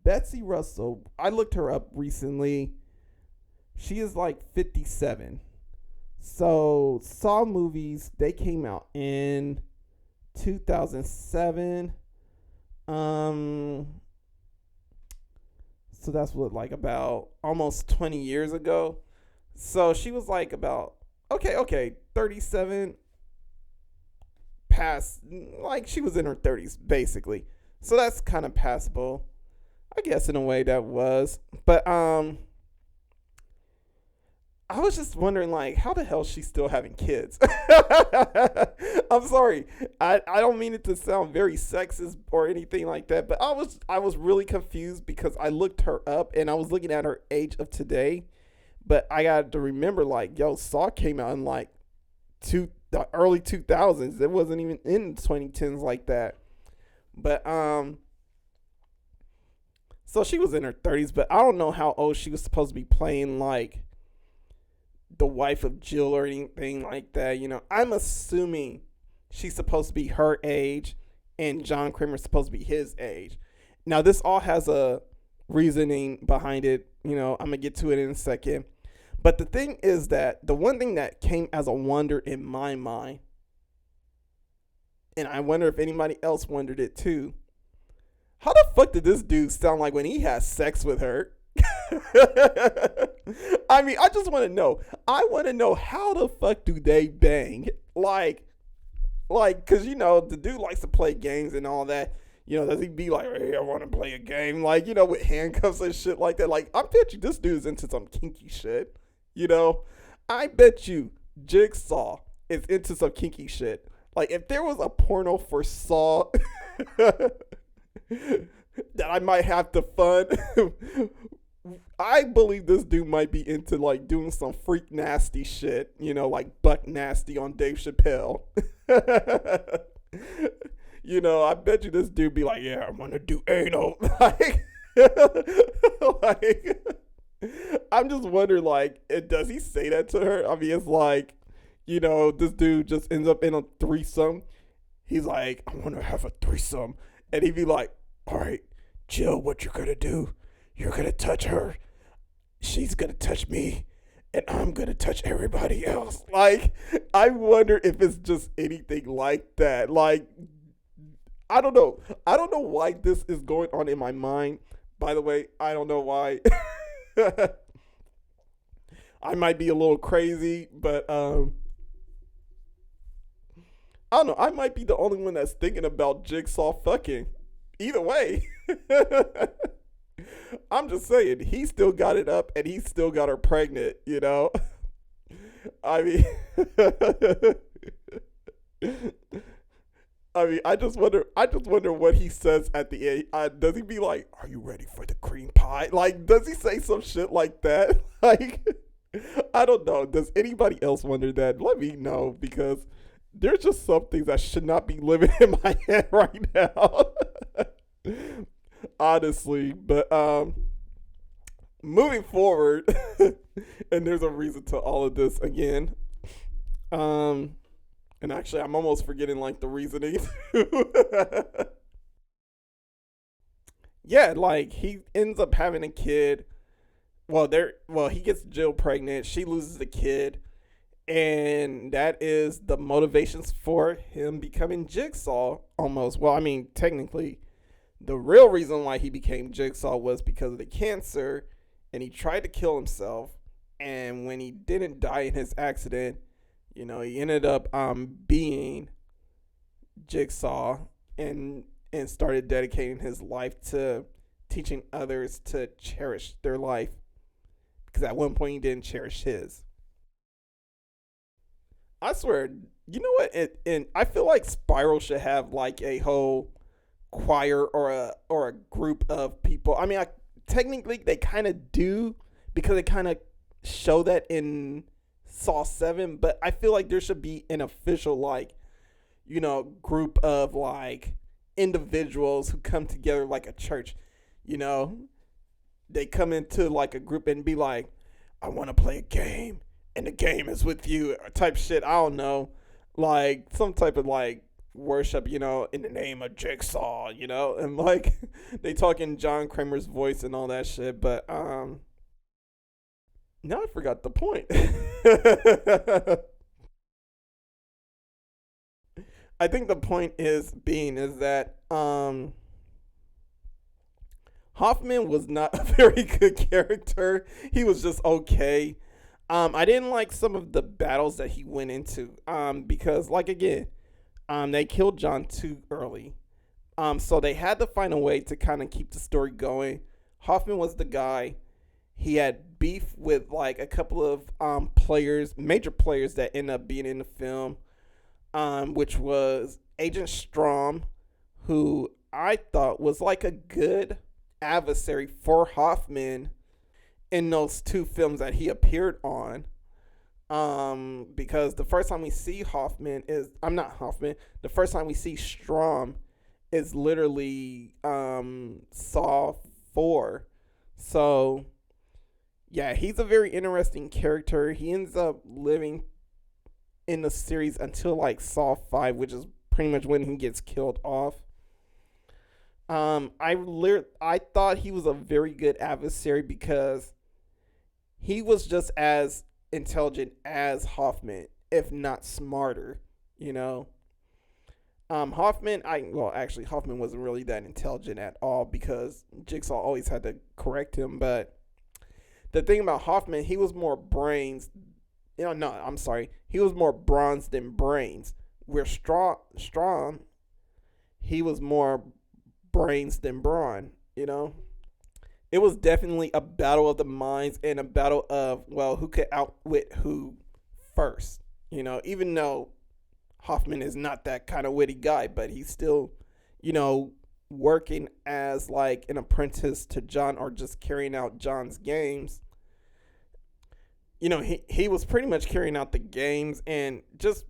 Betsy Russell, I looked her up recently. She is like 57. So Saw movies, they came out in 2007. So that's what, like about almost 20 years ago. So she was like about, okay, 37 past, like she was in her 30s basically. So that's kind of passable, I guess, in a way that was. But I was just wondering, like, how the hell is she still having kids? I'm sorry, I don't mean it to sound very sexist or anything like that, but I was really confused because I looked her up and I was looking at her age of today, but I got to remember, like, yo, Saw came out in like the early 2000s. It wasn't even in 2010s like that. But so she was in her 30s, but I don't know how old she was supposed to be playing, like, the wife of Jill or anything like that. You know, I'm assuming she's supposed to be her age and John Kramer's supposed to be his age. Now, this all has a reasoning behind it. You know, I'm going to get to it in a second. But the thing is that the one thing that came as a wonder in my mind, and I wonder if anybody else wondered it too, how the fuck did this dude sound like when he has sex with her? I mean, I just want to know. I want to know, how the fuck do they bang? Like, cause you know the dude likes to play games and all that. You know, does he be like, hey, I want to play a game, like, you know, with handcuffs and shit like that? Like, I bet you this dude's into some kinky shit. You know, I bet you Jigsaw is into some kinky shit. Like, if there was a porno for Saw that I might have to fund. I believe this dude might be into, like, doing some freak nasty shit, you know, like Buck Nasty on Dave Chappelle. You know, I bet you this dude be like, yeah, I'm gonna do anal. Like, like, I'm just wondering, like, does he say that to her? I mean, it's like, you know, this dude just ends up in a threesome. He's like, I want to have a threesome. And he'd be like, all right, Jill, what you're gonna do? You're going to touch her. She's going to touch me. And I'm going to touch everybody else. Like, I wonder if it's just anything like that. Like, I don't know. I don't know why this is going on in my mind. By the way, I don't know why. I might be a little crazy, but I don't know. I might be the only one that's thinking about Jigsaw fucking. Either way. I'm just saying, he still got it up and he still got her pregnant, you know? I mean, I just wonder what he says at the end. Does he be like, are you ready for the cream pie? Like, does he say some shit like that? Like, I don't know. Does anybody else wonder that? Let me know, because there's just some things that should not be living in my head right now. Honestly, but moving forward, and there's a reason to all of this again. And actually, I'm almost forgetting, like, the reasoning. Yeah, like, he ends up having a kid. Well, he gets Jill pregnant. She loses the kid, and that is the motivations for him becoming Jigsaw. Almost. Well, I mean, technically, the real reason why he became Jigsaw was because of the cancer, and he tried to kill himself. And when he didn't die in his accident, you know, he ended up being Jigsaw and started dedicating his life to teaching others to cherish their life, because at one point he didn't cherish his. I swear, you know what? And I feel like Spiral should have, like, a whole choir or a group of people. I mean, technically they kind of do, because they kind of show that in Saw 7, but I feel like there should be an official, like, you know, group of, like, individuals who come together like a church. You know, they come into, like, a group and be like, I want to play a game, and the game is with you, type shit. I don't know, like, some type of, like, worship, you know, in the name of Jigsaw, you know, and, like, they talk in John Kramer's voice and all that shit. But now I forgot the point. I think the point is that Hoffman was not a very good character. He was just okay. I didn't like some of the battles that he went into, because, like, again, They killed John too early. So they had to find a way to kind of keep the story going. Hoffman was the guy. He had beef with like a couple of players, major players that end up being in the film, which was Agent Strom, who I thought was like a good adversary for Hoffman in those two films that he appeared on. Because the first time we see Hoffman is, I'm not Hoffman, the first time we see Strom is literally Saw 4. So, yeah, he's a very interesting character. He ends up living in the series until like Saw 5, which is pretty much when he gets killed off. I thought he was a very good adversary because he was just as intelligent as Hoffman, if not smarter, you know. Hoffman wasn't really that intelligent at all because Jigsaw always had to correct him. But the thing about Hoffman, he was more brains. He was more bronze than brains. Where Strom, he was more brains than brawn, you know? It was definitely a battle of the minds and a battle of, well, who could outwit who first, you know? Even though Hoffman is not that kind of witty guy, but he's still, you know, working as like an apprentice to John or just carrying out John's games. You know, he was pretty much carrying out the games and just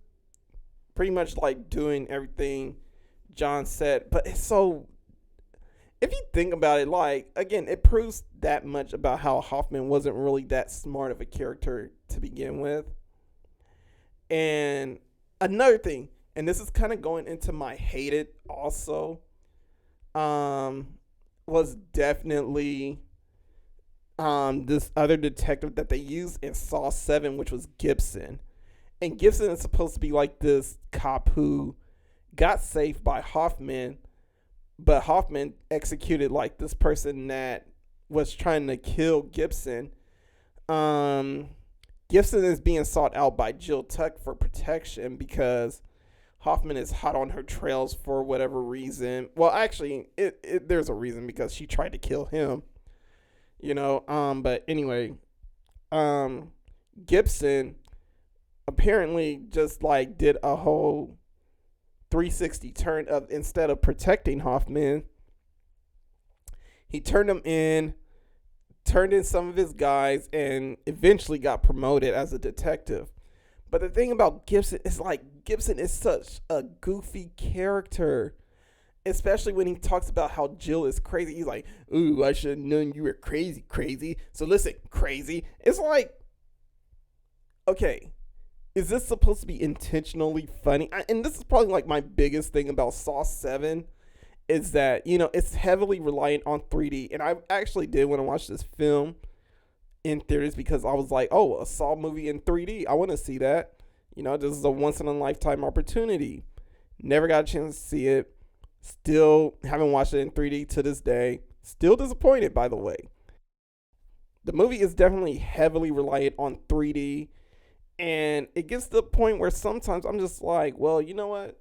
pretty much like doing everything John said. But it's so, if you think about it, like, again, it proves that much about how Hoffman wasn't really that smart of a character to begin with. And another thing, and this is kind of going into my hated also, was definitely this other detective that they used in Saw 7, which was Gibson. And Gibson is supposed to be like this cop who got saved by Hoffman, but Hoffman executed like this person that was trying to kill Gibson. Gibson is being sought out by Jill Tuck for protection because Hoffman is hot on her trails for whatever reason. Well, actually, there's a reason because she tried to kill him. You know, but anyway, Gibson apparently just like did a whole 360 turn of, instead of protecting Hoffman, he turned in some of his guys and eventually got promoted as a detective. But the thing about Gibson is like Gibson is such a goofy character. Especially when he talks about how Jill is crazy. He's like, ooh, I should have known you were crazy. So listen, crazy. It's like, okay, is this supposed to be intentionally funny? And this is probably like my biggest thing about Saw 7 is that, you know, it's heavily reliant on 3D. And I actually did want to watch this film in theaters because I was like, oh, a Saw movie in 3D. I want to see that. You know, this is a once in a lifetime opportunity. Never got a chance to see it. Still haven't watched it in 3D to this day. Still disappointed, by the way. The movie is definitely heavily reliant on 3D. And it gets to the point where sometimes I'm just like, well, you know what?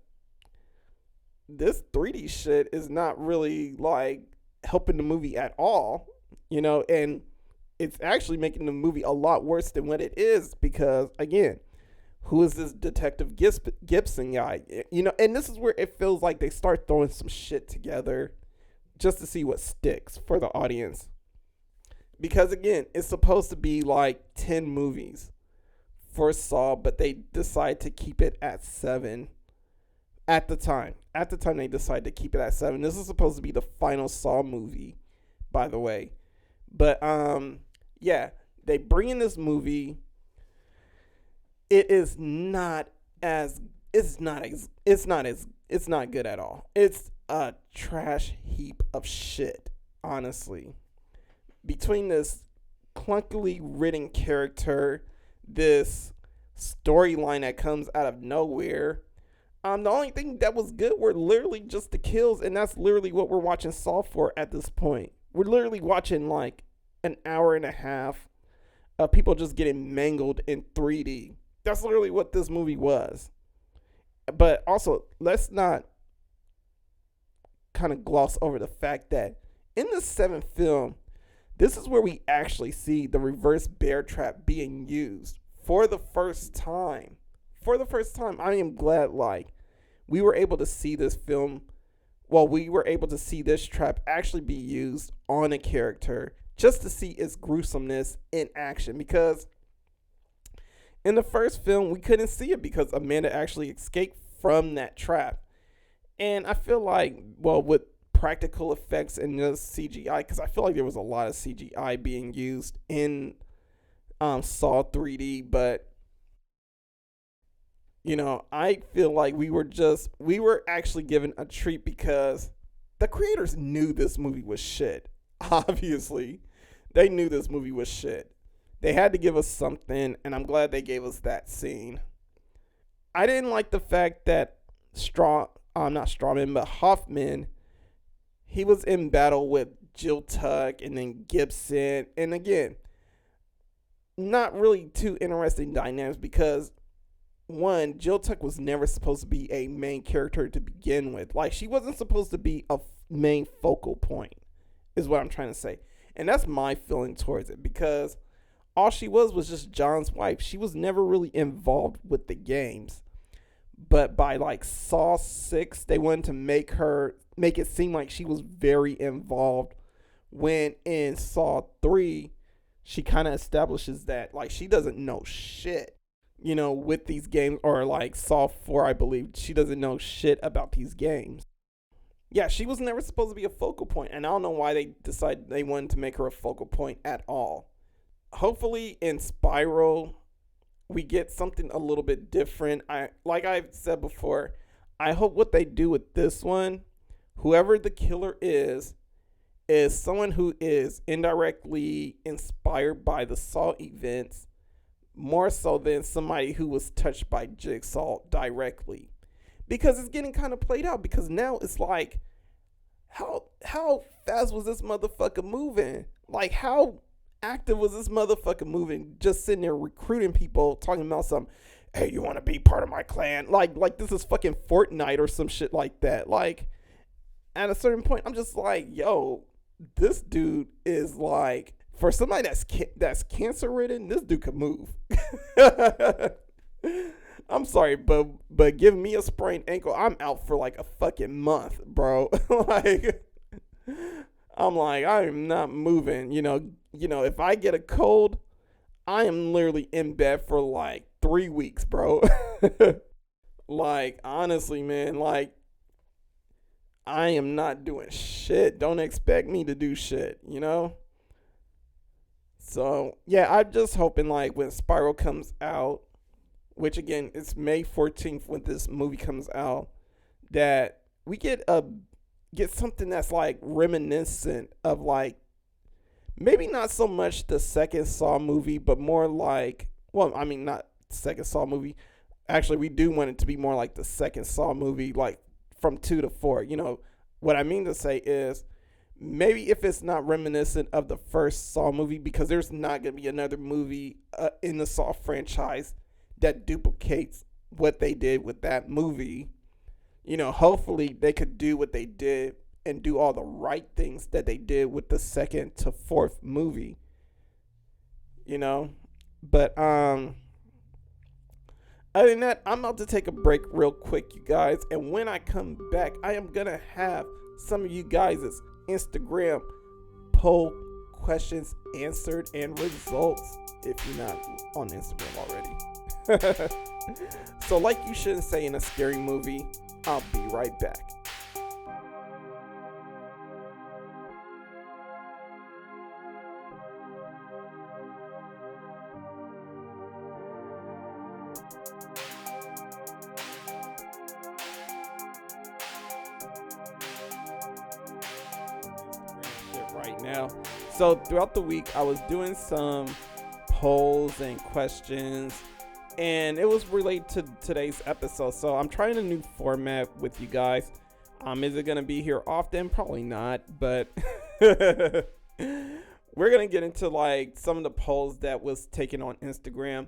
This 3D shit is not really like helping the movie at all. You know, and it's actually making the movie a lot worse than what it is because, again, who is this Detective Gibson guy? You know, and this is where it feels like they start throwing some shit together just to see what sticks for the audience. Because, again, it's supposed to be like 10 movies for Saw, but they decide to keep it at 7 at the time. At the time, they decide to keep it at 7. This is supposed to be the final Saw movie, by the way. But, yeah, they bring in this movie. It's not good at all. It's a trash heap of shit, honestly. Between this clunkily written character, this storyline that comes out of nowhere, the only thing that was good were literally just the kills, and that's literally what we're watching Saw for at this point. We're literally watching like an hour and a half of people just getting mangled in 3D. That's literally what this movie was. but also let's not kind of gloss over the fact that in the seventh film, this is where we actually see the reverse bear trap being used for the first time. For the first time, I am glad we were able to see this film. Well, we were able to see this trap actually be used on a character just to see its gruesomeness in action, because in the first film we couldn't see it because Amanda actually escaped from that trap. And I feel like, well, with practical effects and just CGI, because I feel like there was a lot of CGI being used in Saw 3D, but I feel like we were actually given a treat because the creators knew this movie was shit. Obviously, they knew this movie was shit. They had to give us something, and I'm glad they gave us that scene. I didn't like the fact that not Strawman, but Hoffman, he was in battle with Jill Tuck and then Gibson. And again, not really too interesting dynamics because, one, Jill Tuck was never supposed to be a main character to begin with. Like, she wasn't supposed to be a main focal point, is what I'm trying to say. And that's my feeling towards it, because all she was just John's wife. She was never really involved with the games. But by Saw 6, they wanted to make it seem like she was very involved, when in Saw 3, she kind of establishes that she doesn't know shit, with these games, or Saw 4, I believe, she doesn't know shit about these games. Yeah, she was never supposed to be a focal point, and I don't know why they decided they wanted to make her a focal point at all. Hopefully in Spiral, we get something a little bit different. Like I've said before, I hope what they do with this one, whoever the killer is someone who is indirectly inspired by the Saw events, more so than somebody who was touched by Jigsaw directly. Because it's getting kind of played out, because now it's like, how fast was this motherfucker moving? How active was this motherfucker moving, just sitting there recruiting people, talking about some, hey, you want to be part of my clan? Like this is fucking Fortnite or some shit like that. At a certain point, I'm just like, yo, this dude is for somebody that's cancer ridden, this dude can move. I'm sorry, but give me a sprained ankle, I'm out for a fucking month, bro. I am not moving. If I get a cold, I am literally in bed for 3 weeks, bro. Honestly, man, I am not doing shit. Don't expect me to do shit, So, yeah, I'm just hoping when Spiral comes out, which again, it's May 14th when this movie comes out, that we get something that's reminiscent of maybe not so much the second Saw movie, but more not second Saw movie. Actually, we do want it to be more like the second Saw movie, from 2 to 4. What I mean to say is, maybe if it's not reminiscent of the first Saw movie, because there's not going to be another movie in the Saw franchise that duplicates what they did with that movie. Hopefully they could do what they did and do all the right things that they did with the second to fourth movie. But other than that, I'm about to take a break real quick, you guys, and when I come back, I am gonna have some of you guys' Instagram poll questions answered and results, if you're not on Instagram already. So like you shouldn't say in a scary movie, I'll be right back. Right now. So throughout the week, I was doing some polls and questions, and it was related to today's episode. So I'm trying a new format with you guys. Is it gonna be here often? Probably not, but we're gonna get into some of the polls that was taken on Instagram.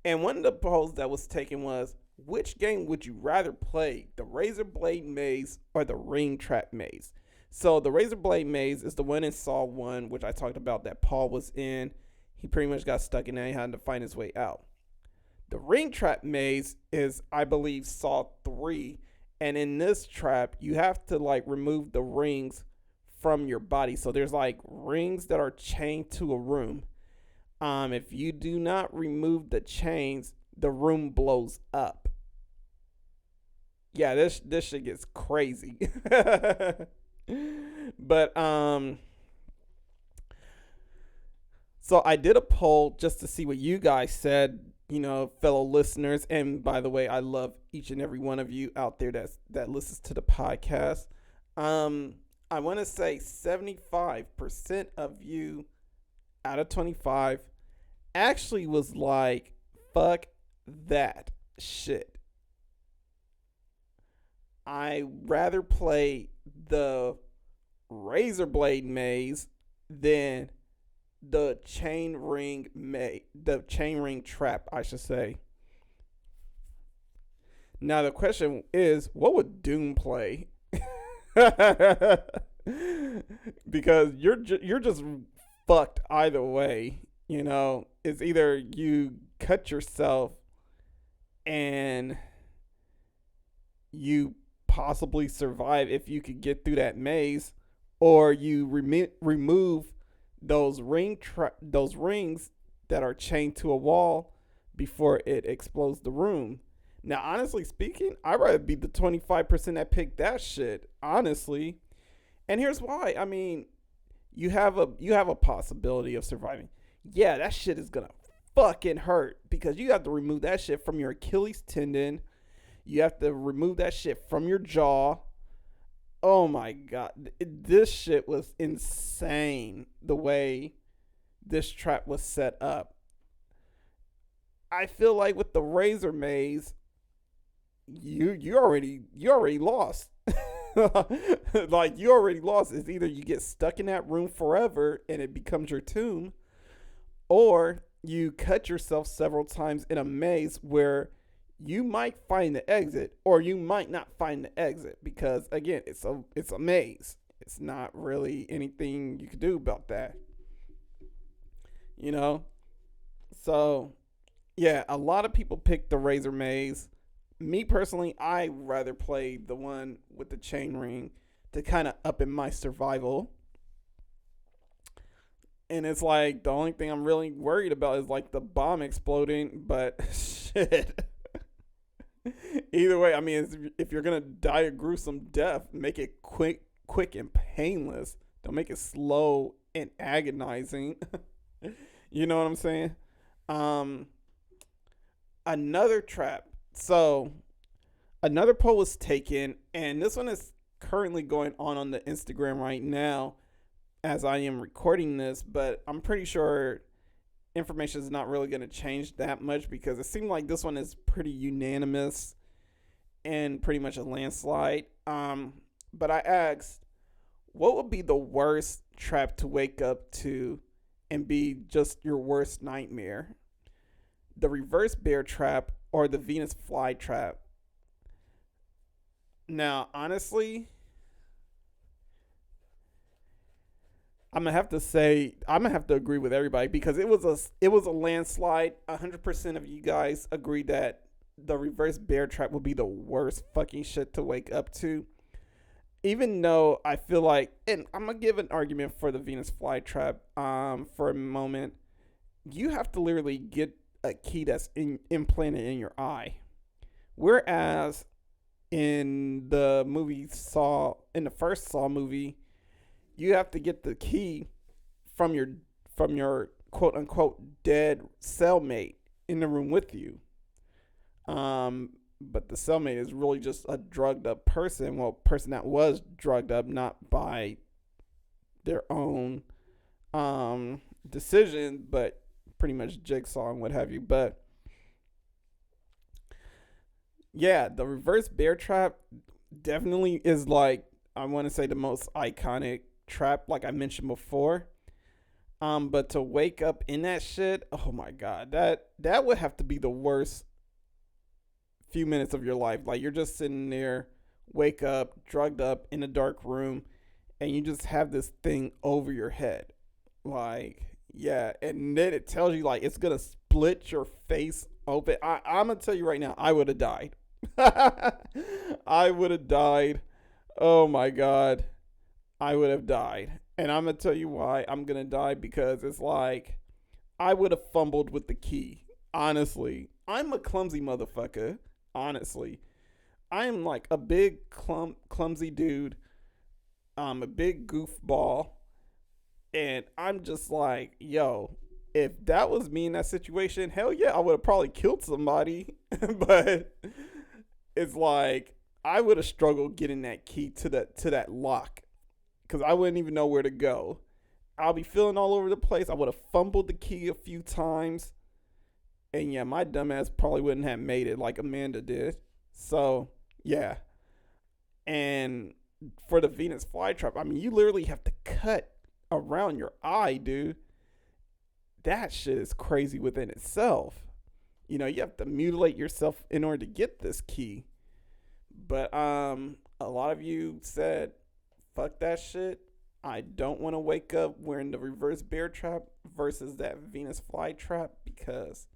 And one of the polls that was taken was, which game would you rather play, the Razor Blade Maze or the Ring Trap Maze? So the Razor Blade Maze is the one in Saw 1, which I talked about that Paul was in. He pretty much got stuck in there. He had to find his way out. The Ring Trap Maze is, I believe, Saw 3. And in this trap, you have to like remove the rings from your body. So there's like rings that are chained to a room. If you do not remove the chains, the room blows up. Yeah, this shit gets crazy. But so I did a poll just to see what you guys said, fellow listeners. And by the way, I love each and every one of you out there that listens to the podcast. I want to say 75% of you out of 25 actually was like, fuck that shit. I rather play the Razor Blade Maze than the chain ring trap, I should say. Now the question is, what would Doom play? Because you're just fucked either way. It's either you cut yourself and you possibly survive if you could get through that maze, or you remove those rings that are chained to a wall before it explodes the room. Now, honestly speaking, I'd rather be the 25% that picked that shit, honestly. And here's why. I mean, you have a possibility of surviving. Yeah, that shit is gonna fucking hurt because you have to remove that shit from your Achilles tendon. You have to remove that shit from your jaw. Oh my God. This shit was insane the way this trap was set up. I feel like with the Razor Maze, you already lost. Like, you already lost. It's either you get stuck in that room forever and it becomes your tomb, or you cut yourself several times in a maze where you might find the exit or you might not find the exit, because again, it's a maze. It's not really anything you can do about that. So yeah, a lot of people pick the Razor Maze. Me personally, I rather play the one with the chain ring to kind of up in my survival. And it's like the only thing I'm really worried about is like the bomb exploding, but shit. Either way, I mean, if you're gonna die a gruesome death, make it quick and painless. Don't make it slow and agonizing. You know what I'm saying? Another trap. So, another poll was taken, and this one is currently going on the Instagram right now as I am recording this, but I'm pretty sure information is not really going to change that much because it seemed like this one is pretty unanimous and pretty much a landslide. But I asked, what would be the worst trap to wake up to and be just your worst nightmare? The reverse bear trap or the Venus fly trap? Now, honestly, I'm gonna have to agree with everybody because it was a landslide. 100% of you guys agreed that the reverse bear trap would be the worst fucking shit to wake up to. Even though I feel like, and I'm gonna give an argument for the Venus fly trap for a moment. You have to literally get a key that's implanted in your eye, whereas in the first Saw movie, you have to get the key from your quote unquote dead cellmate in the room with you. But the cellmate is really just a drugged up person. Well, person that was drugged up, not by their own decision, but pretty much jigsaw and what have you. But yeah, the reverse bear trap definitely is like, I want to say, the most iconic trap, like I mentioned before. But to wake up in that shit, oh my God, that would have to be the worst few minutes of your life. Like, you're just sitting there, wake up, drugged up in a dark room, and you just have this thing over your head. Like, yeah, and then it tells you, like, it's going to split your face open. I'm going to tell you right now, I would have died. I would have died. Oh, my God. I would have died. And I'm going to tell you why I'm going to die, because it's like, I would have fumbled with the key. Honestly, I'm a clumsy motherfucker. Honestly, I am like a big clumsy dude. I'm a big goofball. And I'm just like, yo, if that was me in that situation, hell yeah, I would have probably killed somebody. But it's like, I would have struggled getting that key to that lock, because I wouldn't even know where to go. I'll be feeling all over the place. I would have fumbled the key a few times. And yeah, my dumbass probably wouldn't have made it like Amanda did. So, yeah. And for the Venus flytrap, I mean, you literally have to cut around your eye, dude. That shit is crazy within itself. You know, you have to mutilate yourself in order to get this key. But a lot of you said, fuck that shit. I don't want to wake up wearing the reverse bear trap versus that Venus flytrap, because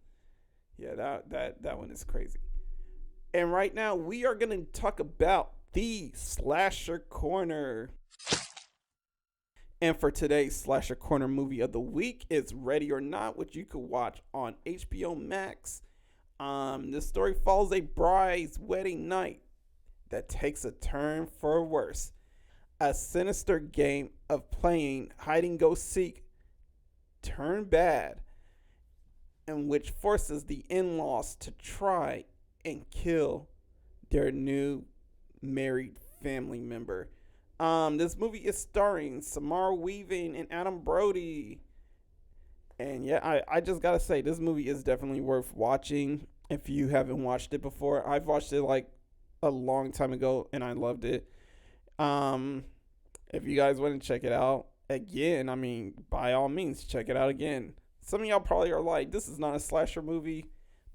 yeah, that one is crazy. And right now we are going to talk about the Slasher Corner. And for today's Slasher Corner movie of the week is Ready or Not, which you could watch on HBO Max. This story follows a bride's wedding night that takes a turn for worse. A sinister game of playing hide-and-go-seek turned bad, in which forces the in-laws to try and kill their new married family member. This movie is starring Samara Weaving and Adam Brody. And yeah, I just gotta say, this movie is definitely worth watching if you haven't watched it before. I've watched it like a long time ago and I loved it. If you guys want to check it out again, I mean, by all means, check it out again. Some of y'all probably are like, this is not a slasher movie,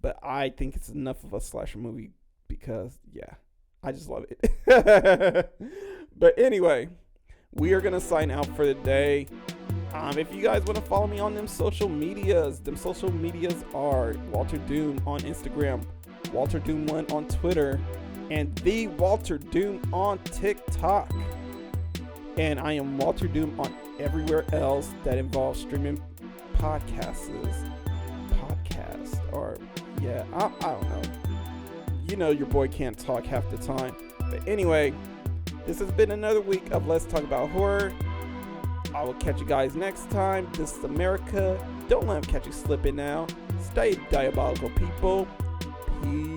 but I think it's enough of a slasher movie because, yeah, I just love it. But anyway, we are going to sign out for the day. If you guys want to follow me on them social medias are Walterdoom on Instagram, Walterdoom1 on Twitter, and the Walterdoom on TikTok. And I am Walterdoom on everywhere else that involves streaming podcasts, or yeah, I don't know. You know your boy can't talk half the time. But anyway, this has been another week of Let's Talk About Horror. I will catch you guys next time. This is America. Don't let them catch you slipping now. Stay diabolical, people. Peace.